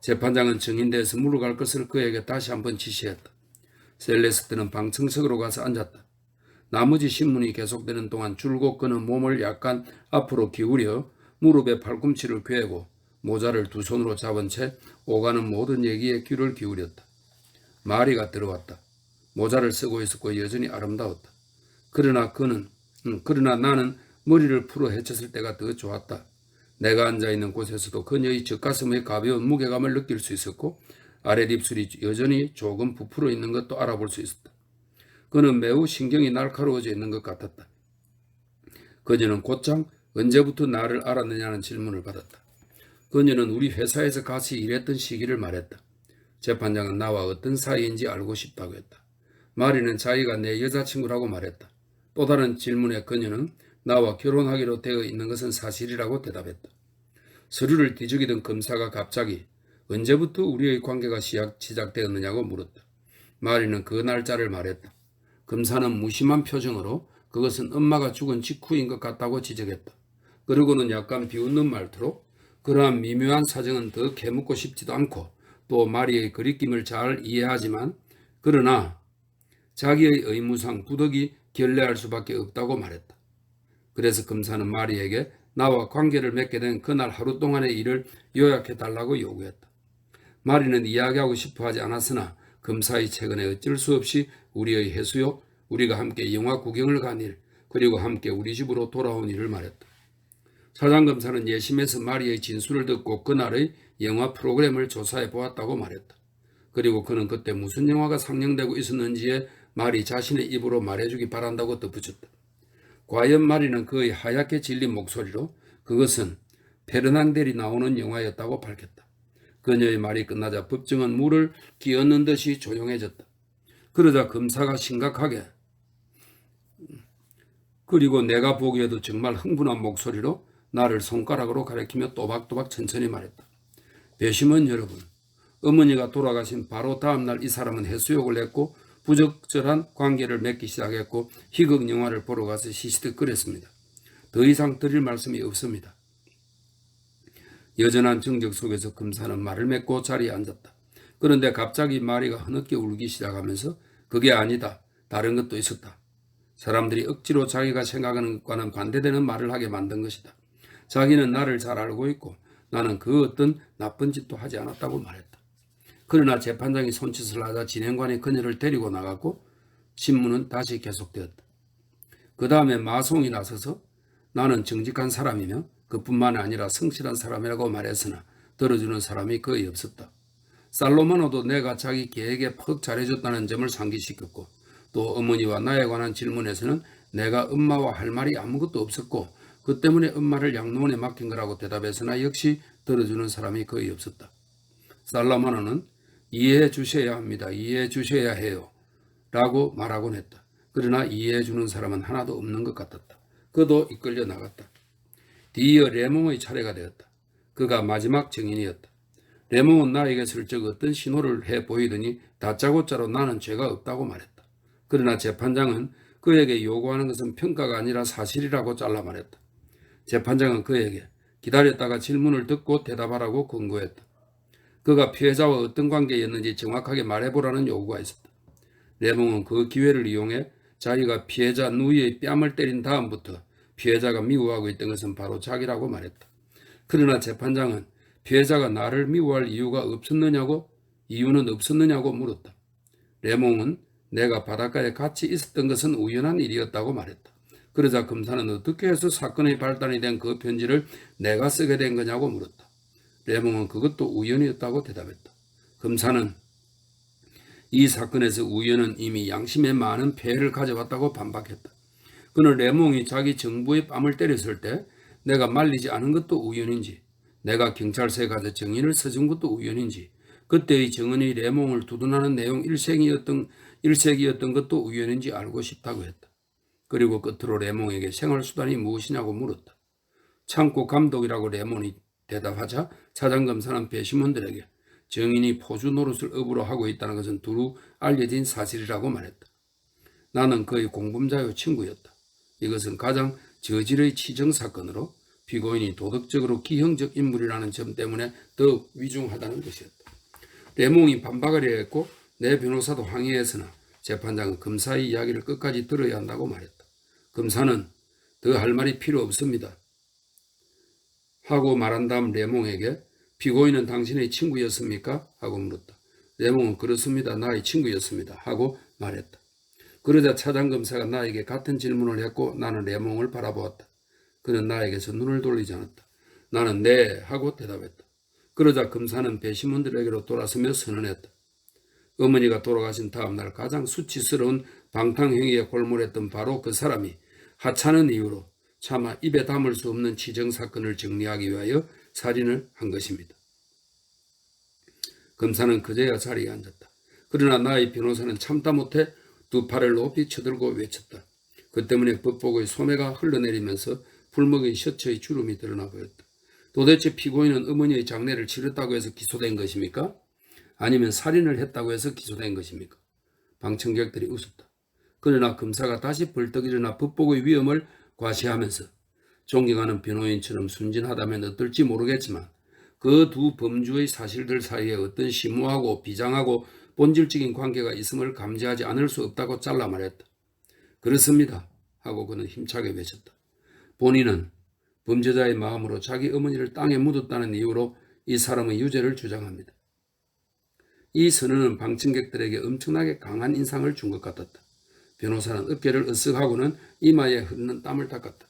재판장은 증인대에서 물러갈 것을 그에게 다시 한번 지시했다. 셀레스트는 방청석으로 가서 앉았다. 나머지 신문이 계속되는 동안 줄곧 그는 몸을 약간 앞으로 기울여 무릎에 팔꿈치를 괴고 모자를 두 손으로 잡은 채 오가는 모든 얘기에 귀를 기울였다. 마리가 들어왔다. 모자를 쓰고 있었고 여전히 아름다웠다. 그러나 나는 머리를 풀어 헤쳤을 때가 더 좋았다. 내가 앉아있는 곳에서도 그녀의 젖가슴의 가벼운 무게감을 느낄 수 있었고 아랫입술이 여전히 조금 부풀어 있는 것도 알아볼 수 있었다. 그는 매우 신경이 날카로워져 있는 것 같았다. 그녀는 곧장 언제부터 나를 알았느냐는 질문을 받았다. 그녀는 우리 회사에서 같이 일했던 시기를 말했다. 재판장은 나와 어떤 사이인지 알고 싶다고 했다. 마리는 자기가 내 여자친구라고 말했다. 또 다른 질문에 그녀는 나와 결혼하기로 되어 있는 것은 사실이라고 대답했다. 서류를 뒤적이던 검사가 갑자기 언제부터 우리의 관계가 시작되었느냐고 물었다. 마리는 그 날짜를 말했다. 검사는 무심한 표정으로 그것은 엄마가 죽은 직후인 것 같다고 지적했다. 그러고는 약간 비웃는 말투로 그러한 미묘한 사정은 더 캐묻고 싶지도 않고 또 마리의 그리낌을 잘 이해하지만 그러나 자기의 의무상 부득이 결례할 수밖에 없다고 말했다. 그래서 검사는 마리에게 나와 관계를 맺게 된 그날 하루 동안의 일을 요약해달라고 요구했다. 마리는 이야기하고 싶어 하지 않았으나 검사의 최근에 어쩔 수 없이 우리의 해수욕, 우리가 함께 영화 구경을 간 일, 그리고 함께 우리 집으로 돌아온 일을 말했다. 사장검사는 예심해서 마리의 진술을 듣고 그날의 영화 프로그램을 조사해 보았다고 말했다. 그리고 그는 그때 무슨 영화가 상영되고 있었는지에 마리 자신의 입으로 말해주기 바란다고 덧붙였다. 과연 마리는 그의 하얗게 질린 목소리로 그것은 페르낭델이 나오는 영화였다고 밝혔다. 그녀의 말이 끝나자 법정은 물을 끼얹는 듯이 조용해졌다. 그러자 검사가 심각하게 그리고 내가 보기에도 정말 흥분한 목소리로 나를 손가락으로 가리키며 또박또박 천천히 말했다. 배심원 여러분, 어머니가 돌아가신 바로 다음날 이 사람은 해수욕을 했고 부적절한 관계를 맺기 시작했고 희극 영화를 보러 가서 시시득거렸습니다. 더 이상 드릴 말씀이 없습니다. 여전한 정적 속에서 금사는 말을 맺고 자리에 앉았다. 그런데 갑자기 마리가 흐느껴 울기 시작하면서 그게 아니다. 다른 것도 있었다. 사람들이 억지로 자기가 생각하는 것과는 반대되는 말을 하게 만든 것이다. 자기는 나를 잘 알고 있고 나는 그 어떤 나쁜 짓도 하지 않았다고 말했다. 그러나 재판장이 손짓을 하자 진행관이 그녀를 데리고 나갔고 신문은 다시 계속되었다. 그 다음에 마송이 나서서 나는 정직한 사람이며 그뿐만 아니라 성실한 사람이라고 말했으나 들어주는 사람이 거의 없었다. 살로모노도 내가 자기 계획에 퍽 잘해줬다는 점을 상기시켰고 또 어머니와 나에 관한 질문에서는 내가 엄마와 할 말이 아무것도 없었고 그 때문에 엄마를 양로원에 맡긴 거라고 대답했으나 역시 들어주는 사람이 거의 없었다. 살로모노는 이해해 주셔야 합니다. 이해해 주셔야 해요. 라고 말하곤 했다. 그러나 이해해 주는 사람은 하나도 없는 것 같았다. 그도 이끌려 나갔다. 뒤이어 레몽의 차례가 되었다. 그가 마지막 증인이었다. 레몽은 나에게 슬쩍 어떤 신호를 해 보이더니 다짜고짜로 나는 죄가 없다고 말했다. 그러나 재판장은 그에게 요구하는 것은 평가가 아니라 사실이라고 잘라 말했다. 재판장은 그에게 기다렸다가 질문을 듣고 대답하라고 권고했다. 그가 피해자와 어떤 관계였는지 정확하게 말해보라는 요구가 있었다. 레몽은 그 기회를 이용해 자기가 피해자 누이의 뺨을 때린 다음부터 피해자가 미워하고 있던 것은 바로 자기라고 말했다. 그러나 재판장은 피해자가 나를 미워할 이유는 없었느냐고 물었다. 레몽은 내가 바닷가에 같이 있었던 것은 우연한 일이었다고 말했다. 그러자 검사는 어떻게 해서 사건의 발단이 된 그 편지를 내가 쓰게 된 거냐고 물었다. 레몽은 그것도 우연이었다고 대답했다. 검사는 이 사건에서 우연은 이미 양심에 많은 폐해를 가져왔다고 반박했다. 그는 레몽이 자기 정부의 뺨을 때렸을 때 내가 말리지 않은 것도 우연인지 내가 경찰서에 가서 증인을 써준 것도 우연인지 그때의 증언이 레몽을 두둔하는 내용 일색이었던 것도 우연인지 알고 싶다고 했다. 그리고 끝으로 레몽에게 생활수단이 무엇이냐고 물었다. 창고 감독이라고 레몽이 대답하자 차장검사는 배심원들에게 증인이 포주 노릇을 업으로 하고 있다는 것은 두루 알려진 사실이라고 말했다. 나는 그의 공범자요 친구였다. 이것은 가장 저질의 치정사건으로 피고인이 도덕적으로 기형적 인물이라는 점 때문에 더욱 위중하다는 것이었다. 레몽이 반박을 해야 했고 내 변호사도 항의했으나 재판장은 검사의 이야기를 끝까지 들어야 한다고 말했다. 검사는 더 할 말이 필요 없습니다. 하고 말한 다음 레몽에게 피고인은 당신의 친구였습니까? 하고 물었다. 레몽은 그렇습니다. 나의 친구였습니다. 하고 말했다. 그러자 차장검사가 나에게 같은 질문을 했고 나는 레몽을 바라보았다. 그는 나에게서 눈을 돌리지 않았다. 나는 네 하고 대답했다. 그러자 검사는 배심원들에게로 돌아서며 선언했다. 어머니가 돌아가신 다음 날 가장 수치스러운 방탕행위에 골몰했던 바로 그 사람이 하찮은 이유로 차마 입에 담을 수 없는 치정사건을 정리하기 위하여 살인을 한 것입니다. 검사는 그제야 자리에 앉았다. 그러나 나의 변호사는 참다 못해 두 팔을 높이 쳐들고 외쳤다. 그 때문에 법복의 소매가 흘러내리면서 풀먹인 셔츠의 주름이 드러나 보였다. 도대체 피고인은 어머니의 장례를 치렀다고 해서 기소된 것입니까? 아니면 살인을 했다고 해서 기소된 것입니까? 방청객들이 웃었다. 그러나 검사가 다시 벌떡 일어나 법복의 위험을 과시하면서 존경하는 변호인처럼 순진하다면 어떨지 모르겠지만 그 두 범주의 사실들 사이에 어떤 심오하고 비장하고 본질적인 관계가 있음을 감지하지 않을 수 없다고 잘라 말했다. 그렇습니다. 하고 그는 힘차게 외쳤다. 본인은 범죄자의 마음으로 자기 어머니를 땅에 묻었다는 이유로 이 사람의 유죄를 주장합니다. 이 선언은 방청객들에게 엄청나게 강한 인상을 준 것 같았다. 변호사는 어깨를 으쓱하고는 이마에 흐르는 땀을 닦았다.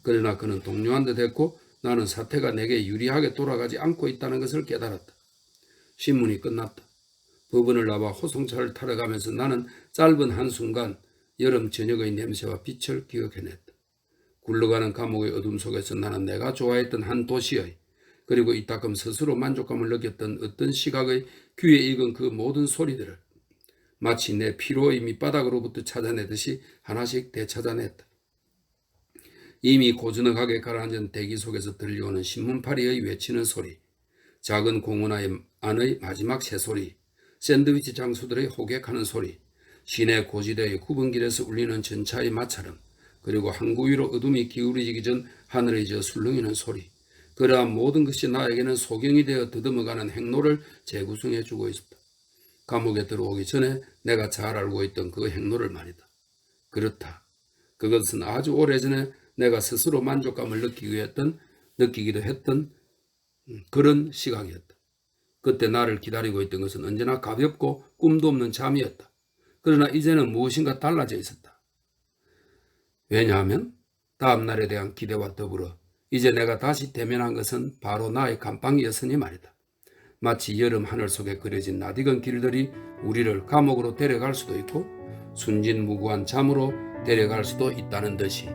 그러나 그는 동요한 듯 했고 나는 사태가 내게 유리하게 돌아가지 않고 있다는 것을 깨달았다. 신문이 끝났다. 법원을 나와 호송차를 타러 가면서 나는 짧은 한순간 여름 저녁의 냄새와 빛을 기억해냈다. 굴러가는 감옥의 어둠 속에서 나는 내가 좋아했던 한 도시의 그리고 이따금 스스로 만족감을 느꼈던 어떤 시각의 귀에 익은 그 모든 소리들을 마치 내 피로의 밑바닥으로부터 찾아내듯이 하나씩 되찾아냈다. 이미 고즈넉하게 가라앉은 대기 속에서 들려오는 신문파리의 외치는 소리, 작은 공원 안의 마지막 새소리, 샌드위치 장수들의 호객하는 소리, 시내 고지대의 구분길에서 울리는 전차의 마찰음, 그리고 항구 위로 어둠이 기울어지기 전 하늘의 저 술렁이는 소리, 그러한 모든 것이 나에게는 소경이 되어 더듬어가는 행로를 재구성해주고 있었다. 감옥에 들어오기 전에 내가 잘 알고 있던 그 행로를 말이다. 그렇다. 그것은 아주 오래전에 내가 스스로 만족감을 느끼기도 했던 그런 시각이었다. 그때 나를 기다리고 있던 것은 언제나 가볍고 꿈도 없는 잠이었다. 그러나 이제는 무엇인가 달라져 있었다. 왜냐하면 다음 날에 대한 기대와 더불어 이제 내가 다시 대면한 것은 바로 나의 감방이었으니 말이다. 마치 여름 하늘 속에 그려진 낯익은 길들이 우리를 감옥으로 데려갈 수도 있고 순진무구한 잠으로 데려갈 수도 있다는 듯이.